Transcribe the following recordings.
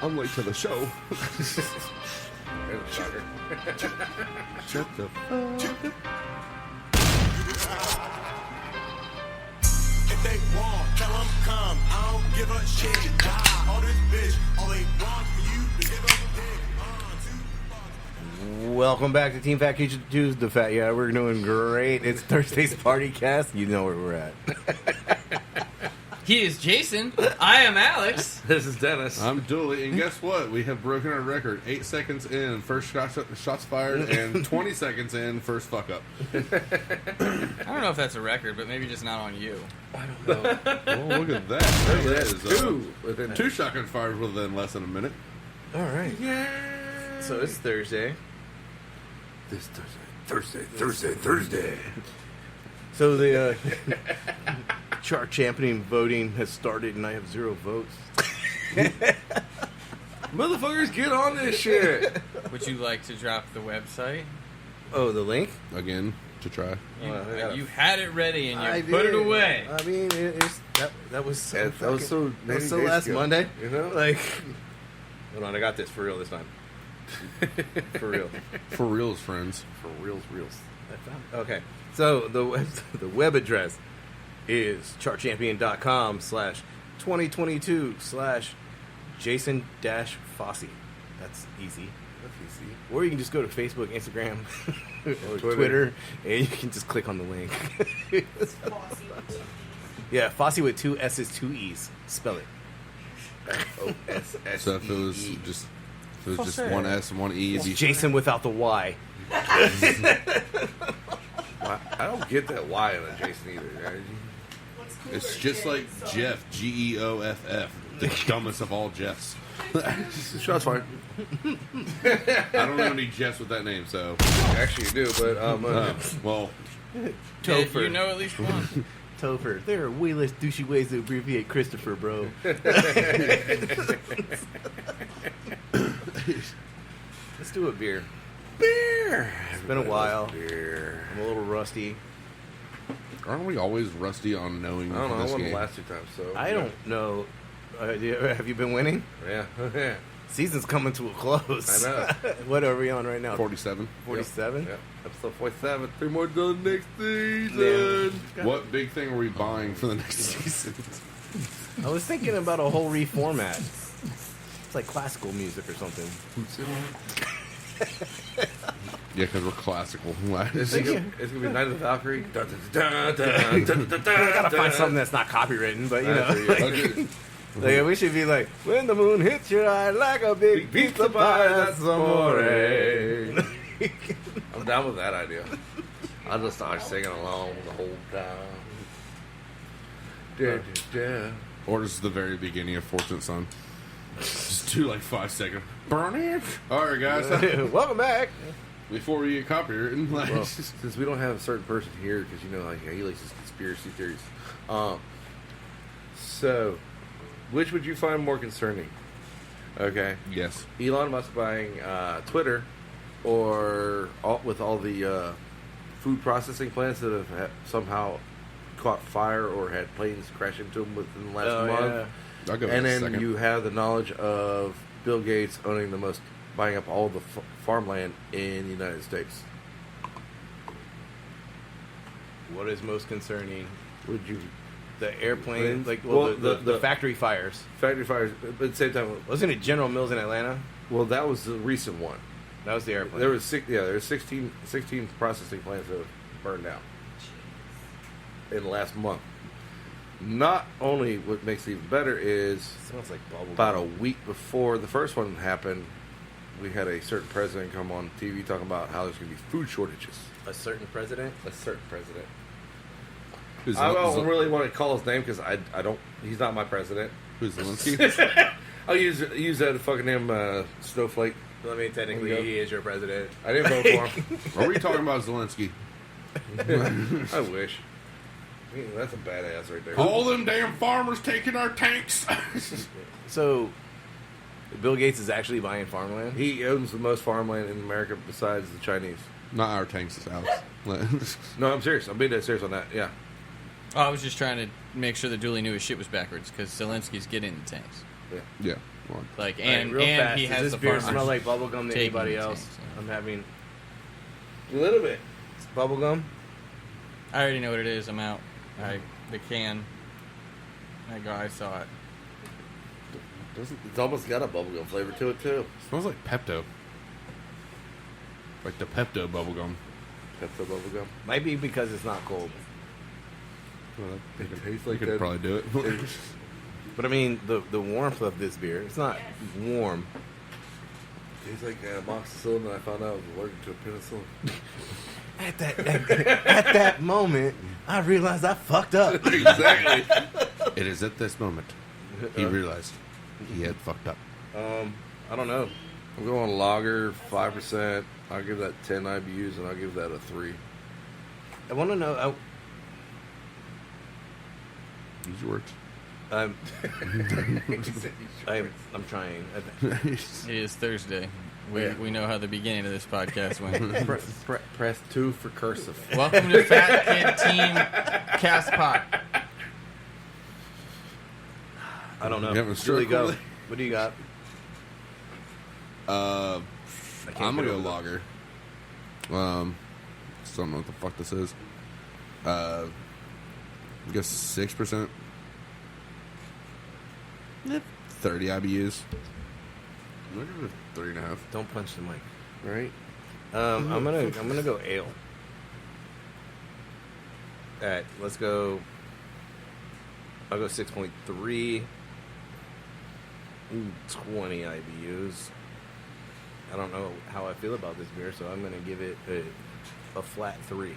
I'm late to the show. Shocker. Shut the fuck up. If they want, tell them come. I don't give a shit. Die. All this bitch, all they want for you to give a dick. Welcome back to Team Fat Kitchen Tuesday. The Fat, yeah, we're doing great. It's Thursday's Party Cast. You know where we're at. He is Jason. I am Alex. This is Dennis. I'm Dooley, and guess what? We have broken our record. 8 seconds in, first shots fired, and 20 seconds in, first fuck up. I don't know if that's a record, but maybe just not on you. I don't know. Well, look at that. There it is. Within Two shotgun fires within less than a minute. All right. Yeah. So it's Thursday. This Thursday. So the chart championing voting has started, and I have 0 votes. Motherfuckers, get on this shit. Would you like to drop the website? Oh, the link? Again, to try. You had it ready and you I put did. it away. I mean, that was so Yeah, that was so many days last ago. Monday. You know? Like, hold on, I got this for real this time. For real. For reals, friends. For reals. Okay, so the web address is chartchampion.com/2022/Jason-Fossey. That's easy. Or you can just go to Facebook, Instagram, or Twitter, and you can just click on the link. Yeah, Fossey with 2 S's, 2 E's. Spell it. So if it was just one S and one E, it'd be Jason without the Y. I don't get that Y on a Jason either. It's just like Jeff, Geoff, the dumbest of all Jeffs. Shots fired. I don't know any Jeffs with that name, so Actually, you do, but well, Topher. You know at least one. Topher. There are way less douchey ways to abbreviate Christopher, bro. Let's do a beer. beer. It's been a while. Beer. I'm a little rusty. aren't we always rusty on knowing I don't know. I this won the game? last 2 times, so I don't know. Have you been winning? Yeah. Season's coming to a close. I know. What are we on right now? 47. 47? Yep. Episode 47. 3 more till the next season. Yeah. What big thing are we buying for the next season? I was thinking about a whole reformat. It's like classical music or something. Yeah, because we're classical. It's gonna be Night of the Valkyrie. I gotta find something that's not copywritten, but you know. Okay. Like, we should be like, when the moon hits your eye like a big pizza pie, that's amore. I'm down with that idea. I'll just start singing along the whole time. Or just the very beginning of Fortunate Son. Just do like 5 seconds. Burn it! Alright, guys. Welcome back. Before we get copywritten, like, Well, since we don't have a certain person here, because you know, like he likes his conspiracy theories. So, which would you find more concerning? Okay, yes. Elon Musk buying Twitter, or with all the food processing plants that have somehow caught fire or had planes crash into them within the last month. I'll go with And the then second. you have the knowledge of Bill Gates buying up all the farmland in the United States. What is most concerning? Would you The airplane, like, Well, the factory fires. factory fires? But at the same time, Wasn't it General Mills in Atlanta? well, that was the recent one. That was the airplane. There was 16 processing plants that have burned down in the last month. Not only what makes it even better is Sounds like bubble. about a week before the first one happened, we had a certain president come on TV talking about how there's going to be food shortages. A certain president? A certain president. Who's I don't Zel- really want to call his name because I don't. He's not my president. Who's Zelensky? I'll use that fucking name Snowflake. I mean, technically, he is your president. I didn't vote for him. Are we talking about Zelensky? I wish. I mean, that's a badass right there. All them damn farmers taking our tanks. So, Bill Gates is actually buying farmland? He owns the most farmland in America besides the Chinese. Not our tanks, Alex. No, I'm serious. I'm being dead serious on that. Yeah. Oh, I was just trying to make sure that Dooley knew his shit was backwards because Zelensky's getting the tanks. Yeah. One. Like, All right, and real fast, he does has this the beer farmers smell like bubblegum to taking anybody the else? tanks, yeah. I'm having A little bit. bubblegum. I already know what it is. I'm out. The can. I saw it. It's almost got a bubblegum flavor to it too. Smells like Pepto. Like the Pepto bubblegum. Pepto bubblegum. Might be because it's not cold. It tastes You like could that. probably do it. But I mean, the warmth of this beer, it's not warm. Tastes like amoxicillin that I found out I was allergic to penicillin. At that moment, I realized I fucked up. Exactly. It is at this moment he realized he had fucked up. I don't know. I'm going lager, 5%. I'll give that 10 IBUs, and I'll give that a 3. I want to know. Use your words. I'm trying. It is Thursday. We know how the beginning of this podcast went. Press 2 for cursive. Welcome to Fat Kid Team Cast Pot. I don't know. You having a Julie, stroke go. over there? What do you got? I'm gonna get go over that. lager. Still don't know what the fuck this is. I guess 6%. 30 IBUs. I'm gonna give it 3.5. Don't punch the mic. Right? I'm gonna go ale. Alright, let's go. I'll go 6.3. 20 IBUs. I don't know how I feel about this beer, so I'm gonna give it a flat 3.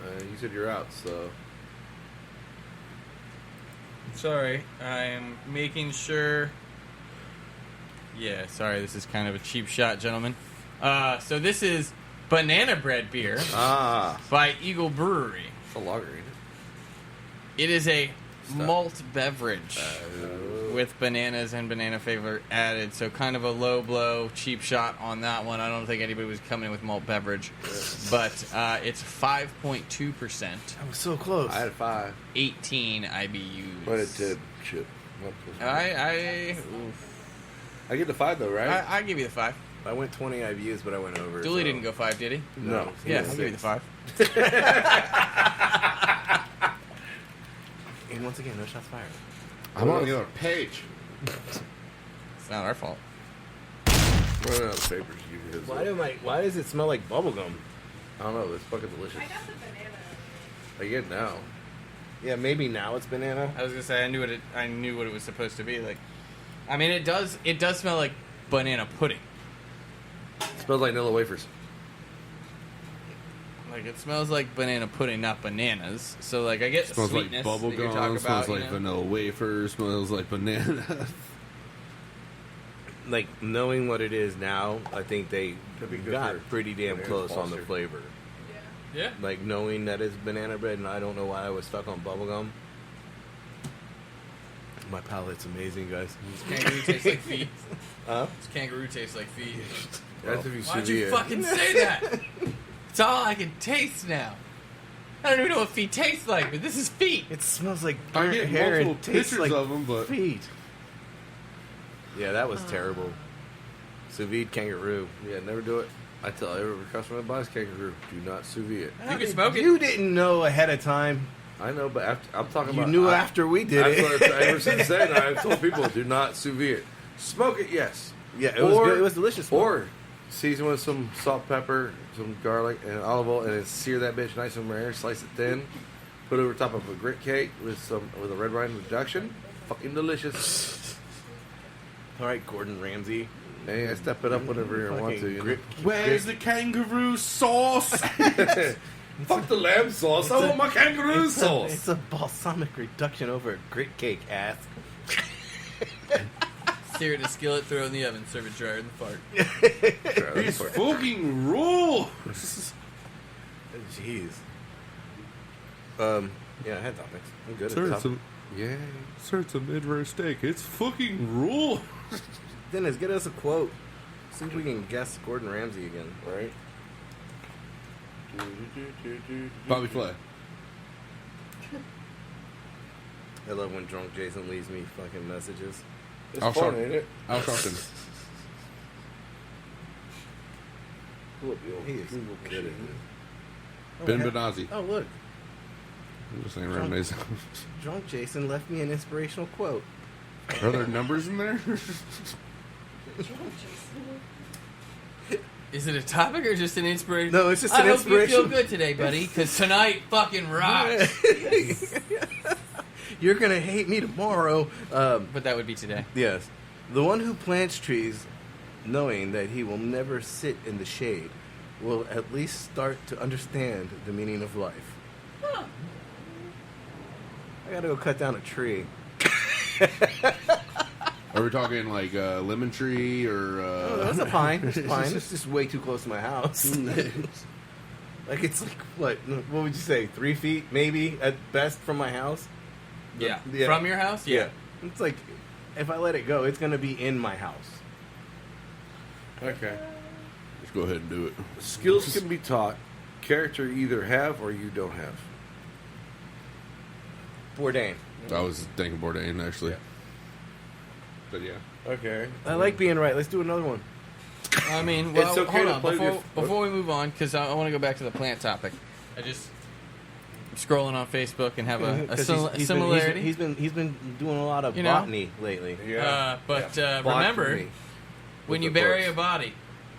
You said you're out, so... Sorry, I'm making sure. Yeah, sorry, this is kind of a cheap shot, gentlemen. So this is Banana Bread beer Ah, by Eagle Brewery. it's a lager, ain't It is a malt beverage with bananas and banana flavor added, so kind of a low blow, cheap shot on that one. I don't think anybody was coming in with malt beverage, but it's 5.2%, I was so close. I had 5. 18 IBUs. But it did shit. I get the 5 though, right? I give you the 5. I went 20 IBUs, but I went over. Dooley so- didn't go 5, did he? No. Yeah, I'll give you the 5. And once again, no shots fired. I'm on the other page. It's not our fault. Run out of papers. You guys. Why does it smell like bubblegum? I don't know. It's fucking delicious. I got the banana. I get it now. Yeah, maybe now it's banana. I was gonna say I knew what it was supposed to be like. I mean, it does smell like banana pudding. It smells like vanilla wafers. Like it smells like banana pudding, not bananas. So like I get the Smells like sweetness bubble that you're gum. talking Smells about. like vanilla wafers. Smells like banana. Like knowing what it is now, I think they Could be good got for pretty damn Banana close on the Foster. flavor. Yeah. Like knowing that it's banana bread, and I don't know why I was stuck on bubblegum. My palate's amazing, guys. Kangaroo tastes like feet. Huh? Kangaroo tastes like feet. That's if you Why'd sous you vide it. fucking say that? It's all I can taste now. I don't even know what feet taste like, but this is feet. It smells like I burnt get hair multiple and tastes pictures like of them, but feet. Yeah, that was terrible. Sous vide kangaroo. Yeah, never do it. I tell every customer that buys kangaroo, do not sous vide it. You can smoke it. You didn't know ahead of time. I know, but after, I'm talking You about... knew after we did That's it. what ever since then, I've told people, do not sous vide it. Smoke it, yes. Yeah, it was good. It was delicious. Or season with some salt, pepper, some garlic, and olive oil, and then sear that bitch nice and rare. Slice it thin. Put it over top of a grit cake with a red wine reduction. Fucking delicious. all right, Gordon Ramsay. Hey, I step it up whenever you want to. You know? Grip. where's the kangaroo sauce? Fuck the lamb sauce. I want my kangaroo sauce. It's a balsamic reduction over a grit cake, ass. Sear it in a skillet, throw it in the oven, serve it drier than fart. These fucking rules. Jeez. Yeah, I had topics. I'm good Sir, at it's topics. Yeah. Sir, it's a mid-roast steak. It's fucking rule. Dennis, get us a quote. See if we can guess Gordon Ramsay again. Right. Bobby Flay. I love when drunk Jason leaves me fucking messages. It's Al fun, Sharpton. ain't it? Al Sharpton. Pull up the old He is Google good machine. at this. Ben Oh, Benazzi. Oh, look. I'm just saying random names. Drunk Jason left me an inspirational quote. Are there numbers in there? Is it a topic or just an inspiration? No, it's just I an hope you inspiration. feel good today, buddy, because tonight fucking rocks. You're going to hate me tomorrow. But that would be today. Yes. The one who plants trees, knowing that he will never sit in the shade, will at least start to understand the meaning of life. I gotta go cut down a tree. Are we talking like lemon tree or? Oh, that's a pine. It's fine. It's just way too close to my house. Like it's like what would you say? 3 feet maybe at best from my house. Yeah. Yeah. From your house? Yeah. It's like if I let it go, it's gonna be in my house. Okay. Let's go ahead and do it. Skills can be taught. Character you either have or you don't have. Bourdain. I was thinking Bourdain actually. Yeah. But yeah. Okay. I like being right. Let's do another one. I mean, well, It's okay hold to on. play with- Before we move on, because I want to go back to the plant topic. I just scrolling on Facebook and have a 'Cause he's similarity. He's been doing a lot of You know? botany lately. But Yeah. remember, Botany. when With you the bury books. a body,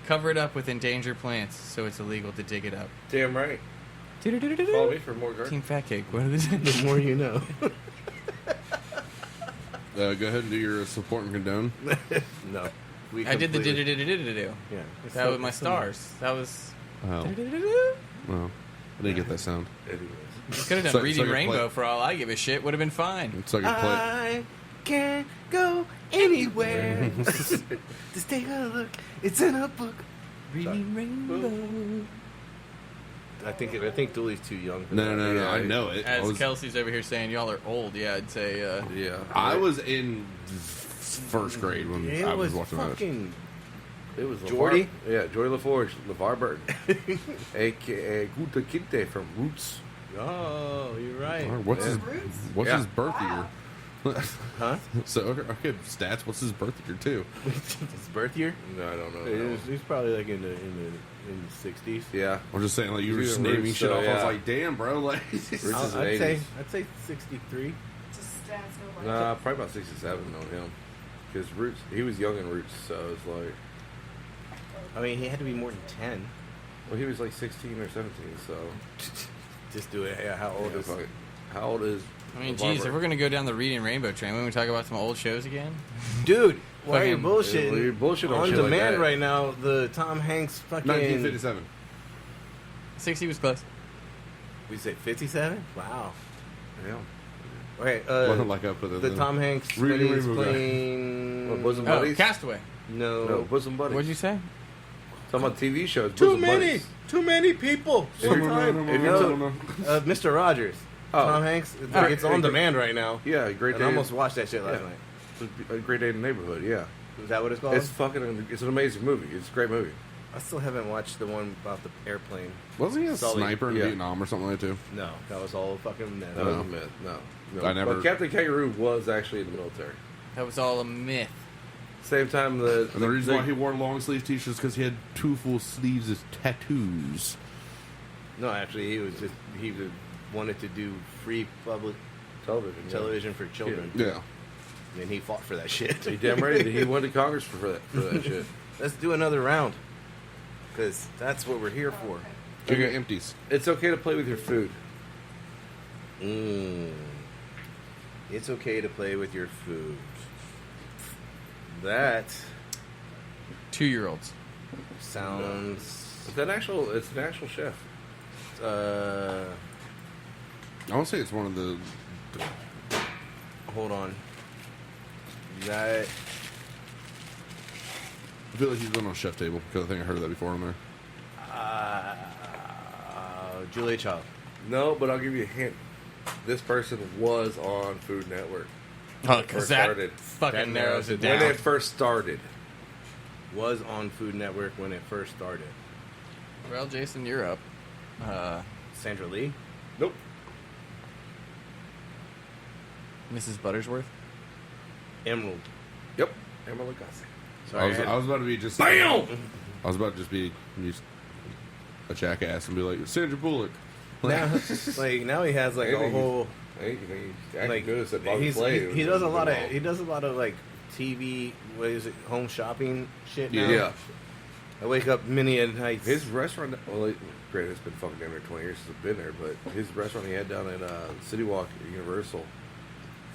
cover it up with endangered plants, so it's illegal to dig it up. Damn right. Follow me for more garden. Team Fat Cake. What are they saying? The more you know. Go ahead and do your support and condone. No. I did the completely- do. Yeah. That was my stars. That was. Oh, well, I didn't get that sound. Anyways. Could have done So- Reading so you're Rainbow play- for all I give a shit. Would have been fine. It's like a play. I can't go anywhere. Just take a look. It's in a book. Reading Rainbow. I think Dooley's too young for No, that. no, no, Yeah, I know it. I As was, Kelsey's over here saying y'all are old, yeah, I'd say. Yeah. I was in first grade when It I was was watching that. fucking. It was Jordy? LeVar, yeah, Joy LaForge, LeVar Burton, a.k.a. Guta Kinte from Roots. Oh, you're right. What's his What's Yeah. his birth year? Huh? So okay, stats. What's his birth year too? His birth year? No, I don't know. He's probably like in the 60s. Yeah. I'm just saying, like you were He's just in naming Roots, shit so, off. I was yeah. like, damn, bro, like. Roots is I'd in say 80s. 63. Just stats, no Nah, probably about 67 on him. Because Roots, he was young in Roots, so it's like, I mean, he had to be more than 10. well, he was like 16 or 17, so. Just do it. Yeah, how old Yeah, is fuck it. How old is. I mean, LeVar geez, if Burton? we're gonna go down the Reading Rainbow train, when we talk about some old shows again, Dude, why are you Fucking- bullshitting? You're bullshitting on on shit like demand that. right now. The Tom Hanks fucking. 1957. 60 was close. We say 57? Wow. Yeah. Okay, Wasn't like up with the Tom Hanks Reading when he's Rainbow guy. playing. What, Bosom Oh, Buddies? Castaway. No, Bosom Buddies. What'd you say? Talking about TV shows. Too Bosom many! Buddies. Too many people! If you're- if you're No, Mr. Rogers. Oh. Tom Hanks. It's, Oh, like it's on great- demand right now. Yeah, great And day. I almost watched that shit last Yeah. night. A Great Day in the Neighborhood, yeah. Is that what it's called? It's fucking, it's an amazing movie. It's a great movie. I still haven't watched the one about the airplane. Wasn't he a Sully. sniper in Yeah. Vietnam or something like that too? No, that was all fucking myth. That No. was a myth. No. I never- But Captain Kangaroo was actually in the military. That was all a myth. Same time, the And the reason why he wore long sleeve t-shirts because he had 2 full sleeves of tattoos. No, actually, he wanted to do free public television for children. Yeah. And he fought for that shit. He damn right. He went to Congress for that shit. Let's do another round. Because that's what we're here for. You got empties. It's okay to play with your food. It's okay to play with your food. That 2-year-olds. sounds. It's an actual chef. I want to say it's one of the Hold on. That. I feel like he's been on Chef Table because I think I heard of that before on there. Julia Child. No, but I'll give you a hint. This person was on Food Network. Oh, First because that started. fucking That narrows it When down. it first started. Was on Food Network when it first started. Well, Jason, you're up. Sandra Lee. Nope. Mrs. Buttersworth. Emerald. Yep. Emerald Lagasse. Sorry, I was about to be just Bam! I was about to just be a jackass and be like Sandra Bullock. now, now he has like a whole Hey, he's like good at Bobby he Flay. does a lot of like TV. What is it? Home shopping shit. Now. Yeah. I wake up many a night. His restaurant, well, granted, it's been fucking down there 20 years since I've been there, but his restaurant he had down in City Walk at Universal,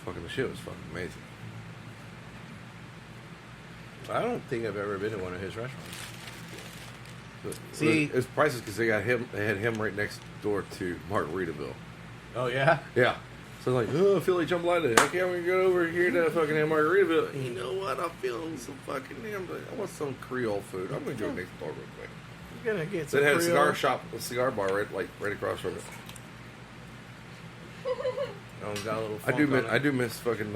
fucking the shit was fucking amazing. I don't think I've ever been to one of his restaurants. But See- it's prices because they got him. They had him right next door to Margaritaville. Oh yeah. Yeah. So I'm like, oh, I feel like jambalaya. Okay, I'm gonna go over here to fucking Margaritaville. And you know what? I'm feeling some fucking damn. I want some Creole food. I'm gonna go next door real quick. You're gonna get some. They had a Creole. cigar shop, a cigar bar right across from it. Oh, got a little. I do miss fucking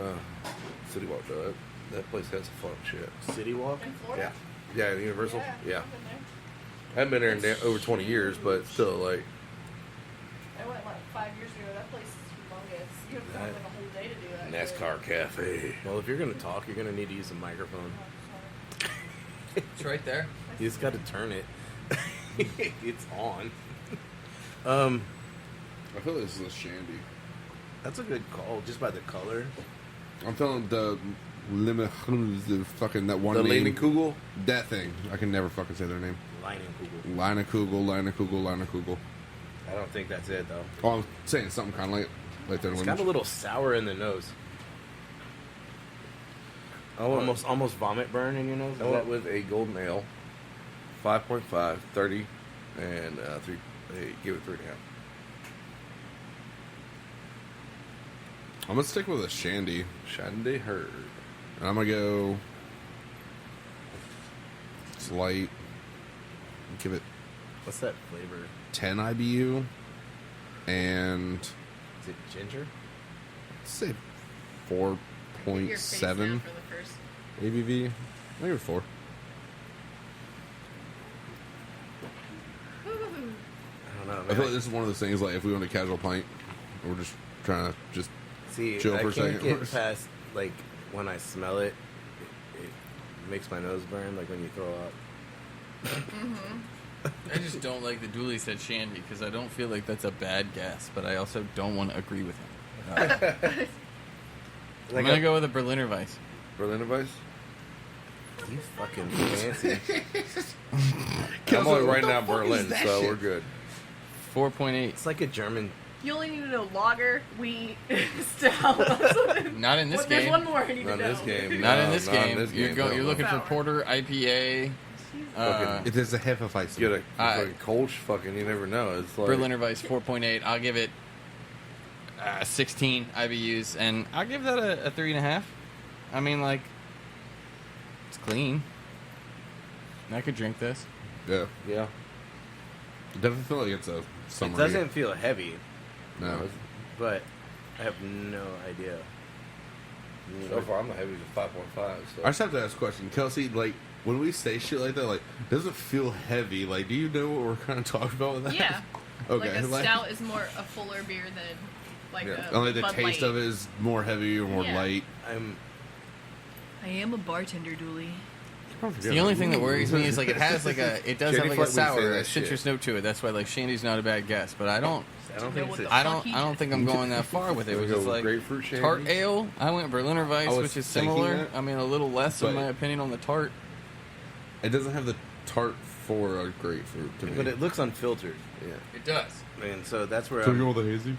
City Walk though. That place has some fun shit. City Walk. In Florida? Yeah. Yeah, Universal. Yeah. I've been there. I haven't been there in over 20 years, but still, like, I went like 5 years ago. That place is humongous. You have to have like a whole day to do that. NASCAR Cafe. Well, if you're gonna talk, you're gonna need to use a microphone. It's right there. You just got to turn it. It's on. I feel like this is a shandy. That's a good call, just by the color. I'm feeling the limit, the fucking that one The name. Lane Kugel? That thing. I can never fucking say their name. Leinenkugel. Leinenkugel. I don't think that's it though. Oh, I'm saying something kind of like their It's got lineage. a little sour in the nose. Almost vomit burn in your nose. I went with a golden ale, 5.5, 30, and 3. They give it 3.5. I'm gonna stick with a shandy, Shandy Herd. and I'm gonna go. It's light. Give it What's that flavor? 10 IBU, and Is it ginger? let's say Your face down 4.7 for the first. ABV. Maybe 4. I don't know. I Man. feel like this is one of those things. Like if we want a casual pint, we're just trying to just See, chill I for a can't second. get past like when I smell it. It makes my nose burn, like when you throw up. I just don't like the Dooley said shandy because I don't feel like that's a bad guess, but I also don't want to agree with him. I'm gonna go with a Berliner Weiss. Berliner Weiss? You fucking fancy. I'm only writing the down fuck is Berlin, that so shit? we're good. 4.8. It's like a German. You only need to know lager, wheat, stout. Not in this Well, there's game. one more I need Not to in know. this game. Not in No, this not in game. this You're, game, go, no. you're looking for Sour. porter, IPA, It is a Hefeweizen. Get a I- fucking Kolsch, fucking, you never know. It's like Berliner Weiss 4.8. I'll give it 16 IBUs, and I'll give that a 3.5. I mean, like, it's clean. I could drink this. Yeah, Yeah. definitely feel like it's a It summer. doesn't feel heavy, No. but I have no idea. So far, I'm the heaviest at 5.5. So. I just have to ask a question, Kelsey. Like when we say shit like that, like does it feel heavy? Like, do you know what we're kind of talking about with that? Yeah. Okay. Like a stout is more a fuller beer than like Yeah. a Only the Bud taste Light. of it is more heavy or more Yeah. light. I am a bartender, Dooley. The only thing that worries me is like it has like a it does Jenny have like a Flight would say sour, that a citrus shit. note to it. That's why like shandy's not a bad guess, but I don't I don't know think what it's. the I fuck don't he I don't did. think I'm going that far with it. It was Go just with like grapefruit shandy? tart ale. I went Berliner Weiss, I was which is thinking similar. that, I mean, a little less in but- my opinion on the tart. It doesn't have the tart for a grapefruit to me. But it looks unfiltered, Yeah. It does. and so that's where so I'm. you go with the hazy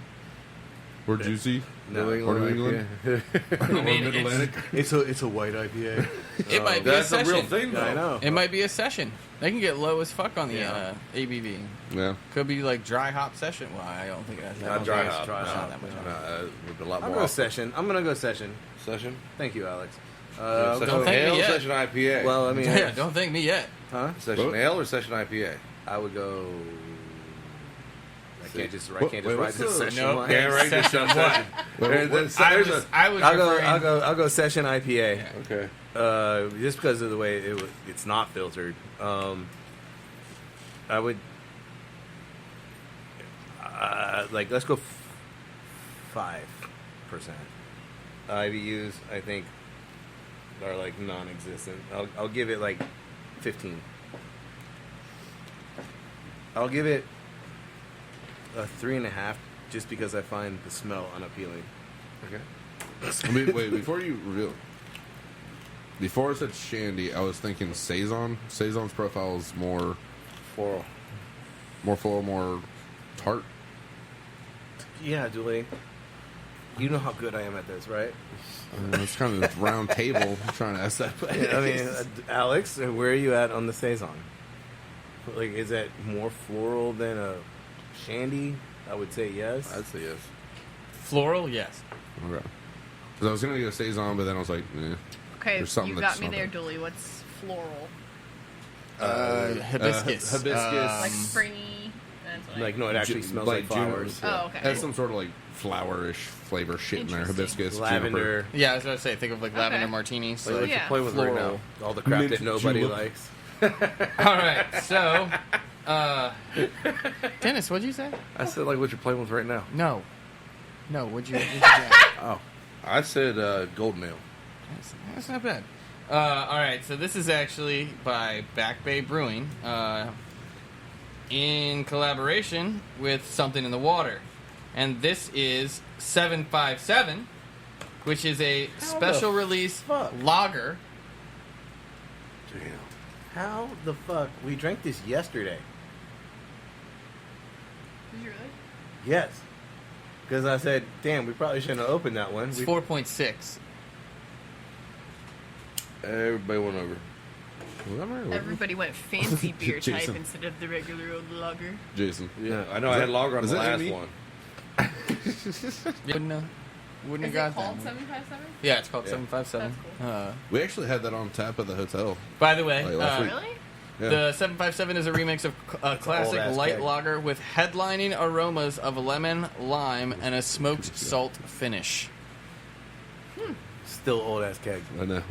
or juicy No, New or New England. England IPA. or mean, Mid-Atlantic. it's a white IPA. It might be That's a a real session. thing, though. I know. It might be a session. They can get low as fuck on the Yeah. ABV. Yeah. Could be like dry hop session. Well, I don't think that's Not dry hop. dry no, hop. that much. with a lot I'll more. go session. I'm gonna go session. Session. Thank you, Alex. Session don't thank me ale, yet. session IPA. Well, I mean, Yeah, don't thank me yet. huh? session What? ale or session IPA? I would go. I can't just What- wait wait, write what's this the- session. No, line. Yeah, right. This Session session. what? I was I'll referring- go. I'll go session IPA. Okay. Just because of the way it's not filtered. I would like let's go 5%. IBUs, I think, are like non-existent. I'll give it like 15. I'll give it a 3.5, just because I find the smell unappealing. Okay. I mean, wait, before you reveal. Before I said Shandy, I was thinking Saison. Saison's profile is more Floral. more tart. Yeah, Julie. You know how good I am at this, right? It's kind of round table. I'm trying to ask that. I mean, Alex, where are you at on the Saison? Like, is that more floral than a Shandy? I would say yes. I'd say yes. Floral, yes. Okay. Because I was gonna go Saison, but then I was like, Okay, There's something you that's got me not there, bad. Dooley. What's floral? Hibiscus. hibiscus. Like springy? That's what Like, no, it actually smells like flowers. Oh, okay. Has some sort of like flowerish flavor shit in there. Interesting. Hibiscus, Lavender. juniper. Yeah, I was going to say, think of like lavender Okay. martinis. Like, what Yeah. you play with right Floral. now. All the crap Mint that nobody julep. likes. All right, so, Dennis, what'd you say? I said like what you're playing with right now. No, what'd you say? Oh, I said golden ale. That's not bad. All right, so this is actually by Back Bay Brewing in collaboration with Something in the Water. And this is 757, which is a special release fuck? lager. Damn. How the fuck? We drank this yesterday. Did you really? Yes. Because I said, damn, we probably shouldn't have opened that one. It's We- 4.6. Everybody went over. Was that right? Everybody went fancy beer type Jason. instead of the regular old lager. Jason. Yeah, I know. I had lager on is the that last me? one. Wouldn't have Is it got called that. 757? Yeah, it's called Yeah. 757. That's We actually had that on tap at the hotel. By the way, Like last week. Really? Yeah. the 757 is a remix of a classic old-ass light keg. lager with headlining aromas of lemon, lime, and a smoked salt finish. Still old ass keg. I know.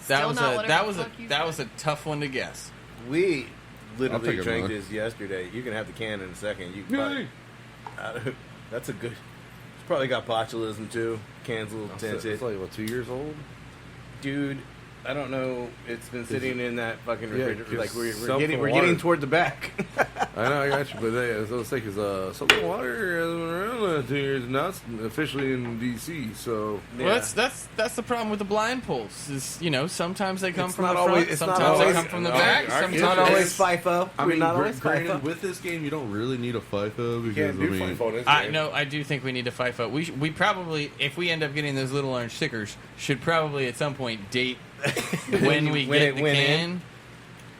That Still was not a whatever that the was a fuck you that said. was a tough one to guess. We I'll literally take drank another. this yesterday. You can have the can in a second. You can probably, that's a good. It's probably got botulism too. Can's a little tinted. It's like what, 2 years old? Dude, I don't know. It's been sitting in that fucking Yeah, refrigerator. Like we're something getting water. toward the back. I know, I got you, but I was gonna say because something water has been around last 2 years, not officially in DC. So Well, that's the problem with the blind pulls. Is sometimes they come It's from not the front, always- it's not sometimes they always- come from the no, back. I- It's Sometimes not always it's- FIFO. I We're mean, not always granted, FIFO. with this game, you don't really need a FIFO because can't do I mean, FIFO in this I game. no, I do think we need to FIFO. We probably, if we end up getting those little orange stickers, should probably at some point date when we When get it the went in. can.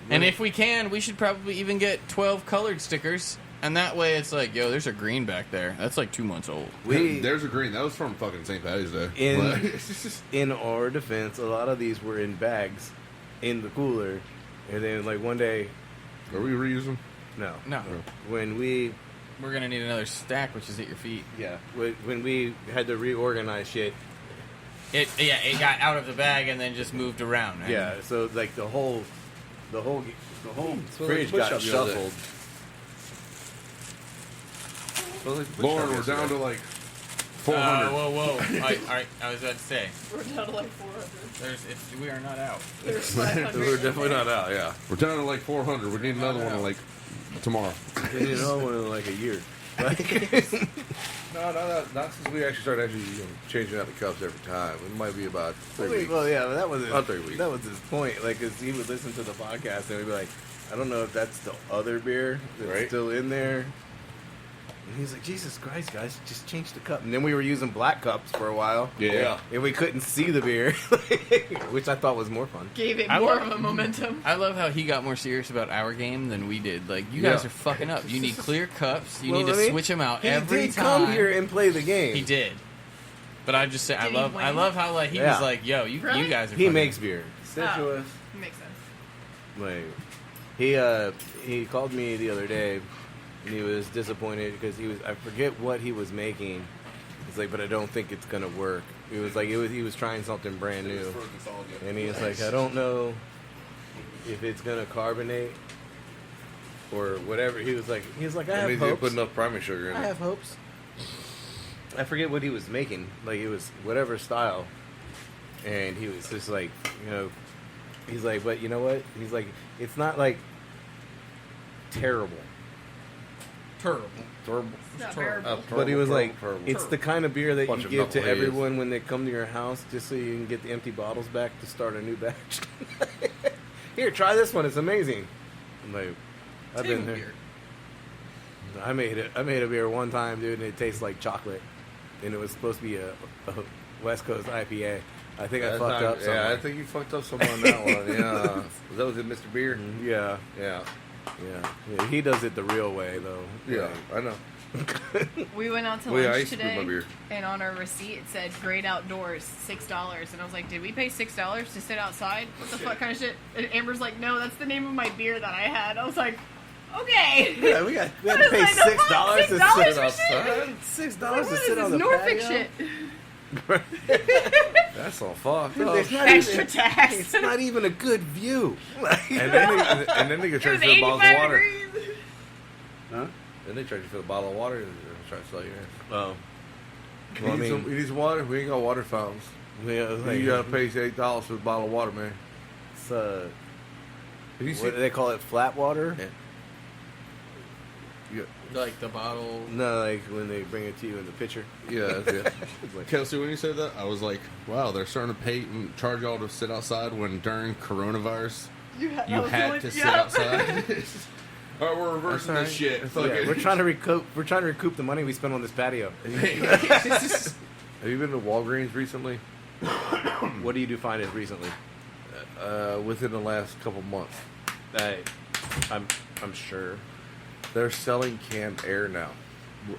And if we can, we should probably even get 12 colored stickers. And that way it's like, yo, there's a green back there. That's like 2 months old. there's a green. That was from fucking St. Patty's Day. In our defense, a lot of these were in bags in the cooler, and then like one day, Are we reusing? no, No, when we we're going to need another stack, which is at your feet. when we had to reorganize shit, It got out of the bag and then just moved around. yeah, so like the whole fridge like got push-up the other day. shuffled. Lauren, we're down to like 400. Whoa. I was about to say, We're down to like 400. we are not out. There's We're 500. definitely not out. Yeah. We're down to like 400. We need another one like tomorrow. We need another one in like a year. No, not since we actually started changing out the cups every time. It might be about 3 weeks. Well, yeah, but that was About 3 weeks. that was his point. Like, 'cause he would listen to the podcast and we'd be like, I don't know if that's the other beer that's Right. still in there. And he's like, Jesus Christ, guys, just change the cup. And then we were using black cups for a while. Yeah. And we couldn't see the beer, which I thought was more fun. Gave it I more love- of a momentum. I love how he got more serious about our game than we did. Like, you guys Yeah. are fucking up. You need clear cups. You Well, need to I mean, switch them out He every did time. come here and play the game. He did. But I just say I Did he love win? how like he Yeah. was like, yo, you Really? guys are He fucking- makes beer. Citrus. Makes sense. Like, he called me the other day, and he was disappointed because I forget what he was making. He's like, but I don't think it's gonna work. He was like, he was trying something brand new, and he was like, I don't know if it's gonna carbonate or whatever. He was like, I That have means you hopes. put enough primary sugar in I it. have hopes. I forget what he was making. Like, it was whatever style. And he was just like, he's like, but you know what? He's like, it's not like terrible. Terrible. It's not bearable. But he was like, terrible. it's the kind of beer that Bunch you of give to knuckleheads. everyone when they come to your house just so you can get the empty bottles back to start a new batch. Here, try this one. It's amazing. I'm like, I've been there. Beer. I made a beer one time, dude, and it tastes like chocolate. And it was supposed to be a West Coast IPA. I think I fucked up somewhere. Yeah, I think you fucked up some on that one. Yeah. Was that with it, Mr. Beer? Yeah. Yeah. Yeah. He does it the real way, though. Yeah, I know. We went out to Well, yeah, I lunch used to drink my today, beer. and on our receipt it said "Great Outdoors, $6." And I was like, "Did we pay $6 to sit outside? What the fuck kind of shit?" And Amber's like, "No, that's the name of my beer that I had." I was like, "Okay." Yeah, we had I to was pay like, "The fuck? $6 to $6 sit for outside. shit?" $6 What to is sit this on the Norfolk patio. shit? That's all fucked Dude, up. there's not Extra even- tax. It's not even a good view. And then they It charge was you for the bottle of 85 water. degrees. Huh? Then they charge you for the bottle of water and try to sell you. Oh. You need some water? We ain't got water fountains. You gotta pay $8 for the bottle of water, man. It's, Have you what seen? do they call it? Flat water? Yeah, Like the bottle. No, like when they bring it to you in the pitcher. yeah, that's it. It's like, Kelsey, when you said that, I was like, wow, they're starting to pay and charge y'all to sit outside when during coronavirus you that was the had only- to sit yeah. outside. All right, we're reversing That's this all right. shit. That's Fuck yeah, it. we're trying to recoup the money we spent on this patio. Have you been to Walgreens recently? What do you define as recently? Within the last couple months, I'm sure. they're selling canned air now.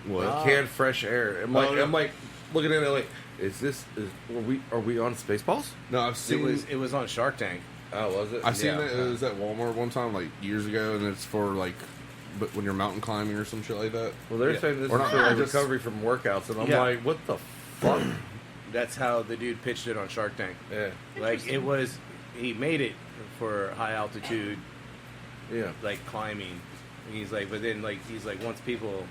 What? Canned fresh air. I'm like, Oh, no. I'm like looking at it like, are we on Spaceballs? No, I've seen It was on Shark Tank. Oh, was it? I've seen Yeah. that it was at Walmart one time, like years ago, and it's for like, but when you're mountain climbing or some shit like that. Well, they're Yeah. saying this Or is not- for yeah, like just- recovery from workouts, and I'm Yeah. like, what the fuck? That's how the dude pitched it on Shark Tank. Yeah, Like he made it for high altitude, yeah. like climbing. And he's like, but then like he's like, once people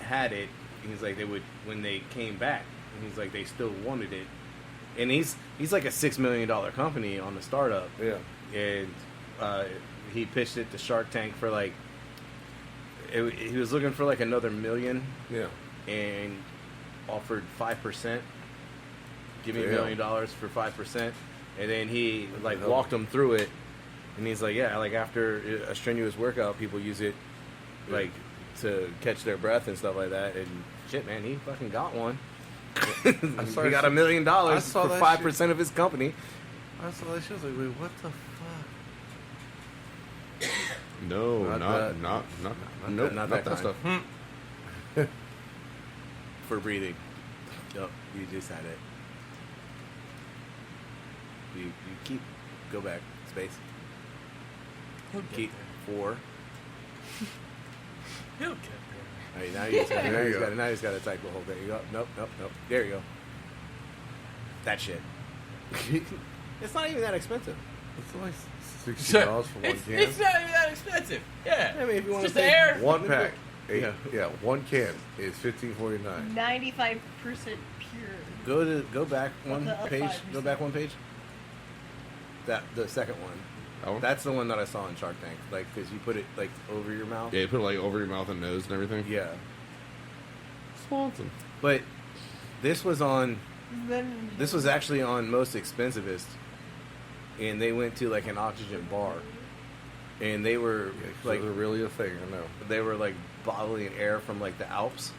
had it, he's like they would when they came back, and he's like they still wanted it. And he's like a $6 million company on the startup. Yeah. And he pitched it to Shark Tank for like he was looking for like another $1 million Yeah. and offered 5%. Give me $1 Yeah. million for 5%, and then he like hell? walked them through it, and he's like, yeah, like after a strenuous workout, people use it like to catch their breath and stuff like that. And shit, man, he fucking got one. He got $1 million I saw for that 5% of his company. I saw that shit. I was like, wait, what the fuck? No, Not not that. nope, not not that that kind. stuff. For breathing. Yep, you just had it. You keep go back space. Keep 4. He'll get All right, now you just got There you go. now you just got to type the whole thing. You go, nope. There you go. That shit. It's not even that expensive. It's like there. $60 for one It's can. not even that expensive. Yeah. I mean, if you want Just to air. One pack. Yeah. Yeah, one can is $15.49. 95% pure. Go back one the up page. 5%. Go back one page. That the second one. Oh. That's the one that I saw in Shark Tank. Like, because you put it like over your mouth. Yeah, you put it like over your mouth and nose and everything. Yeah. Swanson. But this was on. Then This was actually on Most Expensivest, and they went to like an oxygen bar, and they were Like, like they're really a thing, I know. they were like bottling air from like the Alps,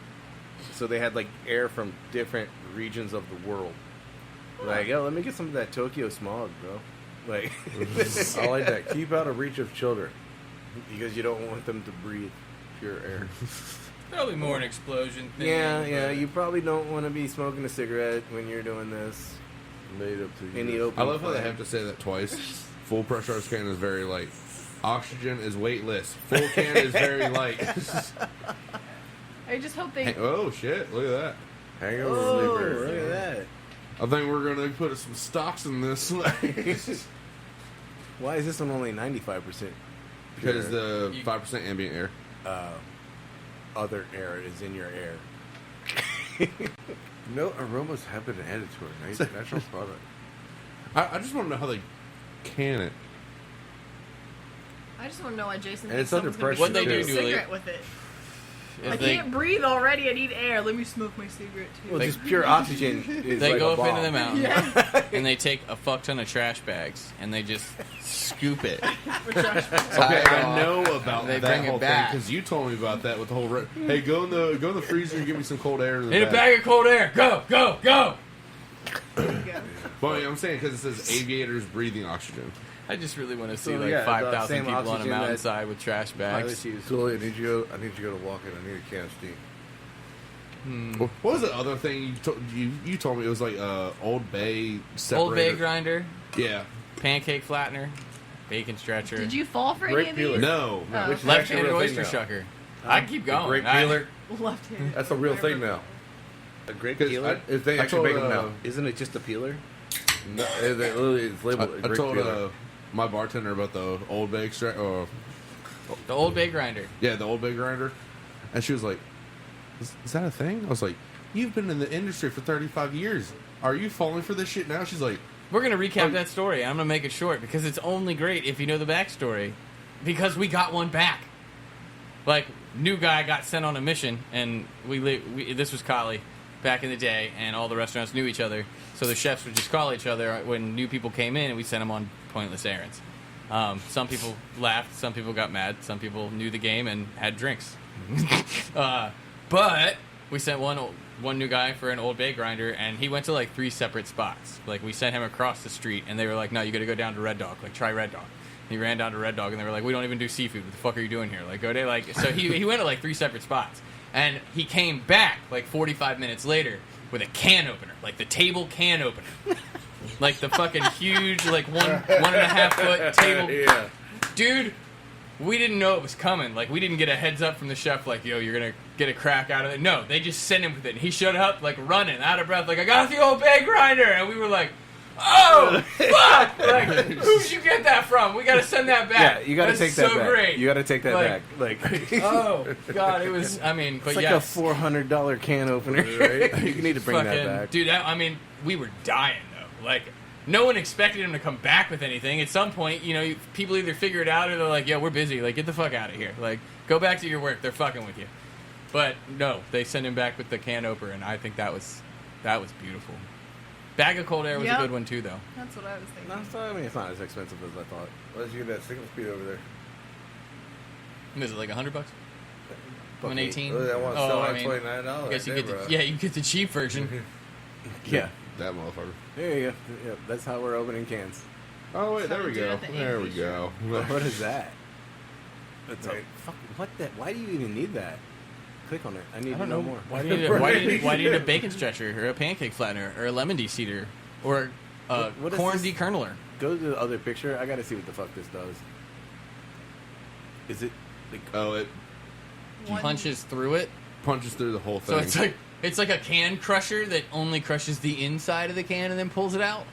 so they had like air from different regions of the world. Like, yo, let me get some of that Tokyo smog, bro. Like, I like that. Keep out of reach of children. because you don't want them to breathe pure air. Probably more an explosion thing. Yeah. but- You probably don't want to be smoking a cigarette when you're doing this Made up to in the you. open. I love how they flame. have to say that twice. Full pressurized can is very light. Oxygen is weightless. Full can is very light. I just hope they. Oh shit! Look at that. Hangover Oh, reliever. look at that. I think we're gonna put some stocks in this Why is this one only 95%? because the You- 5% ambient air. Other air is in your air. No aromas have been added to a nice natural product. I just want to know how they can it. I just want to know why Jason And thinks it's under someone's pressure, going to too. smoke a What they do, cigarette with it. I They- can't breathe already. I need air. Let me smoke my cigarette too. Well, just pure oxygen is They like go a up bomb. into the mountain Yeah. and they take a fuck ton of trash bags and they just scoop it. Okay, I know about They that bring it whole thing back. because you told me about that with the whole. Hey, go in the freezer and give me some cold air. Need a bag of cold air. Go, go, go. Well, I'm saying because it says aviators breathing oxygen. I just really want to see So, like yeah, the 5,000 same people on a oxygen that mountainside with trash bags. Pilots use. Tully, I need you to go to walk in. I need a can of steam. What was the other thing you told me? It was like Old Bay separator. Old Bay grinder, Yeah. pancake flattener, bacon stretcher, Did you fall for Grape any of peeler. these? No. Oh. Which is actually a left-handed real oyster thing now. shucker. I can keep going. Grape I- peeler. Left-handed. That's a real thing now. A grape 'Cause peeler? If they I actually told, make them now. Isn't it just a peeler? No, literally, it's labeled a I grape told peeler. my bartender about the Old Bay extract. The Old Bay grinder. Yeah, the Old Bay grinder, and she was like, "Is that a thing?" I was like, "You've been in the industry for 35 years. Are you falling for this shit now?" She's like, We're going to recap that story. I'm going to make it short because it's only great if you know the backstory. Because we got one back. Like, new guy got sent on a mission, and this was Kali back in the day, and all the restaurants knew each other. So the chefs would just call each other when new people came in, and we sent them on pointless errands. Some people laughed, some people got mad, some people knew the game and had drinks. But we sent one new guy for an Old Bay grinder, and he went to like 3 separate spots. Like, we sent him across the street, and they were like, "No, you got to go down to Red Dog. Like, try Red Dog." And he ran down to Red Dog, and they were like, "We don't even do seafood. What the fuck are you doing here? Like, go to like." So he went to like 3 separate spots, and he came back like 45 minutes later with a can opener, like the table can opener, like the fucking huge like 1.5 foot table. Yeah. Dude, we didn't know it was coming. Like, we didn't get a heads up from the chef, like, "Yo, you're gonna get a crack out of it." No, they just sent him with it. He showed up, like, running, out of breath, like, "I got the Old Bay grinder!" And we were like, "Oh, fuck!" Like, who'd you get that from? We gotta send that Yeah, back. you gotta That's take that so back. great. You gotta take that Like- back. Like, Oh, God, it was, I mean, but it's like yes. a $400 can opener, right? You need to bring that back. Dude, I mean, we were dying, though. Like, no one expected him to come back with anything. At some point, people either figure it out or they're like, "Yo, we're busy. Like, get the fuck out of here. Like, go back to your work. They're fucking with you." But no, they sent him back with the can opener, and I think that was beautiful. Bag of cold air was Yep. a good one too, though. That's what I was thinking. No, so, I mean, it's not as expensive as I thought. Why did you get that single speed over there? Was it like $100? Buck 118? Oh, I want to Oh, sell I that mean, $29. I guess you right get there, the, bro. yeah, you get the cheap version. Yeah. "That motherfucker." There you go. Yeah, that's how we're opening cans. Oh wait, there we do it go. at the There we English. go. What is that? That's Right. fuck, what that? Why do you even need that? Click on it. I need I to don't know know. more. Why do you need a bacon stretcher or a pancake flattener or a lemon de-seeder or a What is corn this? dekerneler? Go to the other picture. I gotta see what the fuck this does. Is it like Oh, it Punches through it. punches through the whole So thing. it's like a can crusher that only crushes the inside of the can and then pulls it out.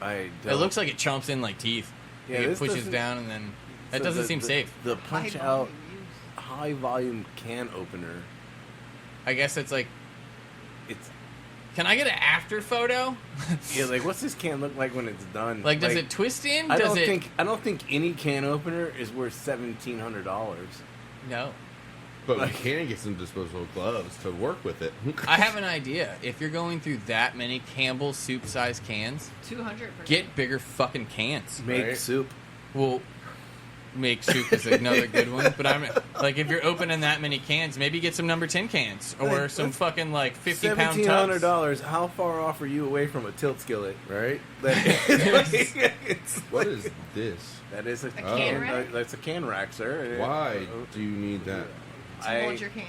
I? It looks like it chomps in like teeth. Yeah, Like, it this pushes doesn't- down and then that so doesn't the- seem the- safe. The punch High out volume use. high volume can opener. I guess it's like, It's can I get an after photo? yeah. Like, what's this can look like when it's done? Like, does it twist in? I Does don't it? think. I don't think any can opener is worth $1,700. No. But we can get some disposable gloves to work with it. I have an idea. If you're going through that many Campbell's soup-sized cans, 200%. get bigger fucking cans. Make Right. soup. Well, make soup is another good one. But I'm like, if you're opening that many cans, maybe get some number 10 cans or Like, some that's fucking like 50-pound $1,700. tubs. How far off are you away from a tilt skillet? Right? It's What is this? that is a can rack? That's a can rack, sir. Why do you need that? To hold your cans.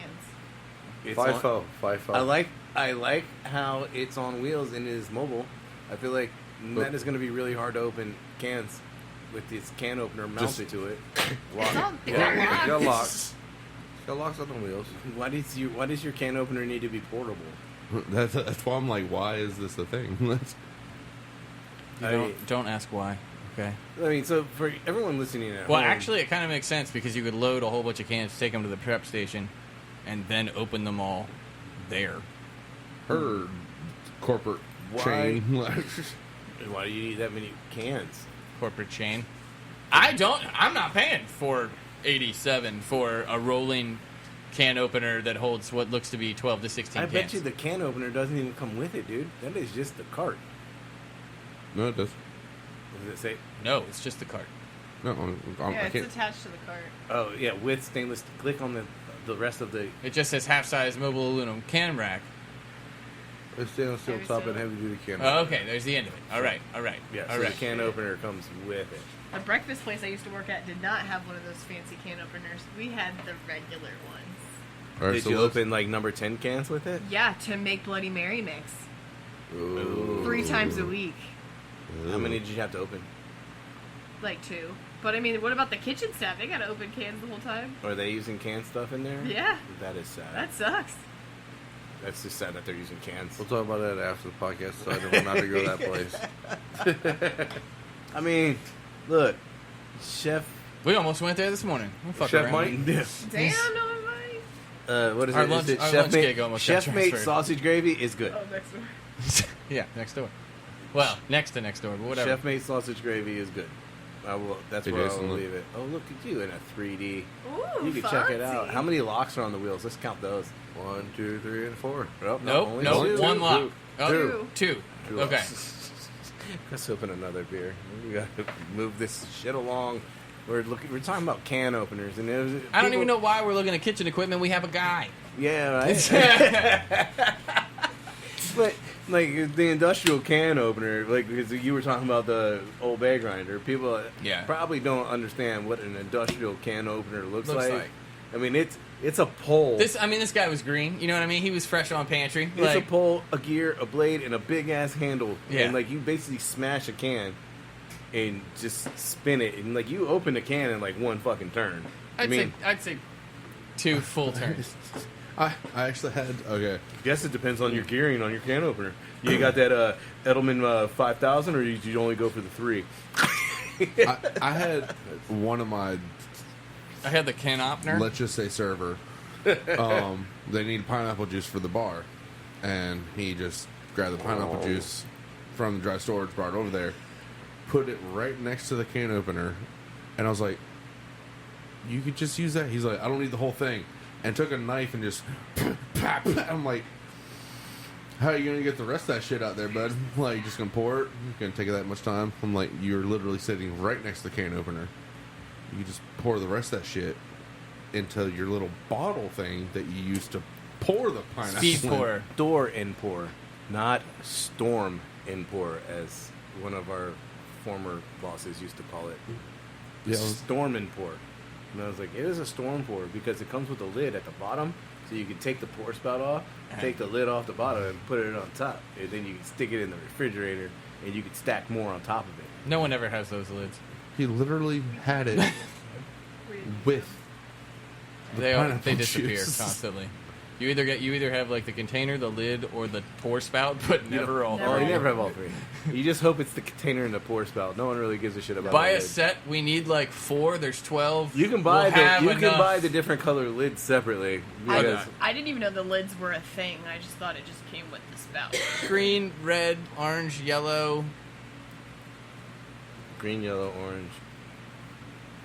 It's on- FIFO. I like how it's on wheels and is mobile. I feel like that is going to be really hard to open cans with this can opener mounted to it. It's all- it's Yeah. all locked. You got locks. Got locks on the wheels. Why does your can opener need to be portable? That's why I'm like, why is this a thing? Don't ask why. Okay. I mean, so for everyone listening at Well, home, actually, it kind of makes sense because you could load a whole bunch of cans, take them to the prep station, and then open them all there. her corporate Why? chain. Why do you need that many cans? Corporate chain. I'm not paying for 87 for a rolling can opener that holds what looks to be 12 to 16 I cans. bet you the can opener doesn't even come with it, dude. That is just the cart. No, it does. What does it say? No, it's just the cart. No, Yeah, I it's can't. attached to the cart. Oh, yeah, with stainless. Click on the rest of the... It just says half-size mobile aluminum can rack. It's stainless steel Heavy top steel. and heavy duty can. Oh, okay, there's the end of it. All right. Yeah, all so right. the can opener comes with it. The breakfast place I used to work at did not have one of those fancy can openers. We had the regular ones. All right, Did so you let's- open like number 10 cans with it? Yeah, to make Bloody Mary mix. Ooh. 3 times a week. How many did you have to open? Like 2. But I mean, what about the kitchen staff? They gotta open cans the whole time. Are they using canned stuff in there? Yeah. That is sad. That sucks. That's just sad that they're using cans. We'll talk about that after the podcast, so I don't want to go to that place. I mean, look, Chef... We almost went there this morning. We'll fuck Chef around. Mike? Yeah. Damn, no invite. What is Our it? lunch- Is it our Chef lunch made, gig almost got Chef made transferred. sausage gravy is good. Oh, next door. Yeah, next door. Well, next to next door, but whatever. Chef made sausage gravy is good. I will. That's Hey, where Jason, I'll look. leave it. Oh, look at you in a 3D. Ooh, You can check it out. fancy. How many locks are on the wheels? Let's count those. 1, 2, 3, and 4. Oh, Nope, only nope, two. one lock. Two. Oh, two. Two Okay. locks. Let's open another beer. We gotta move this shit along. We're talking about can openers, and there's I don't people- even know why we're looking at kitchen equipment. We have a guy. Yeah, right. But like the industrial can opener, like because you were talking about the Old Bay grinder, people Yeah. probably don't understand what an industrial can opener looks Looks like. like. I mean, it's a pole. This guy was green. You know what I mean? He was fresh on pantry. It's Like, a pole, a gear, a blade, and a big ass handle. Yeah. And like you basically smash a can and just spin it, and like you open a can in like one fucking turn. I'd say 2 full turns. I actually had Guess it depends on your gearing on your can opener. You got that Edelman 5000, or did you only go for the 3? I had one of my, I had the can opener. let's just say server. They need pineapple juice for the bar, and he just grabbed the pineapple juice from the dry storage, brought it over there, put it right next to the can opener, and I was like, "You could just use that." He's like, "I don't need the whole thing," and took a knife and just. I'm like, "How are you gonna get the rest of that shit out there, bud? Like, you just gonna pour it? It's gonna take that much time?" I'm like, "You're literally sitting right next to the can opener. You can just pour the rest of that shit into your little bottle thing that you use to pour the pineapple." Speed in." pour. Door and pour, not storm and pour, as one of our former bosses used to call it. Yeah, Storm and pour. And I was like, it is a storm pour because it comes with a lid at the bottom, so you can take the pour spout off, take the lid off the bottom, and put it on top. And then you can stick it in the refrigerator, and you can stack more on top of it. No one ever has those lids. he literally had it with. They pineapple disappear juice. constantly. You either have like the container, the lid, or the pour spout, but never all. Oh, you three. never have all 3. You just hope it's the container and the pour spout. No one really gives a shit about Buy the a lid. set. We need like 4. There's 12. You can buy We'll have you can enough. buy the different color lids separately. Because I didn't even know the lids were a thing. I just thought it just came with the spout. green, red, orange, yellow. green, yellow, orange.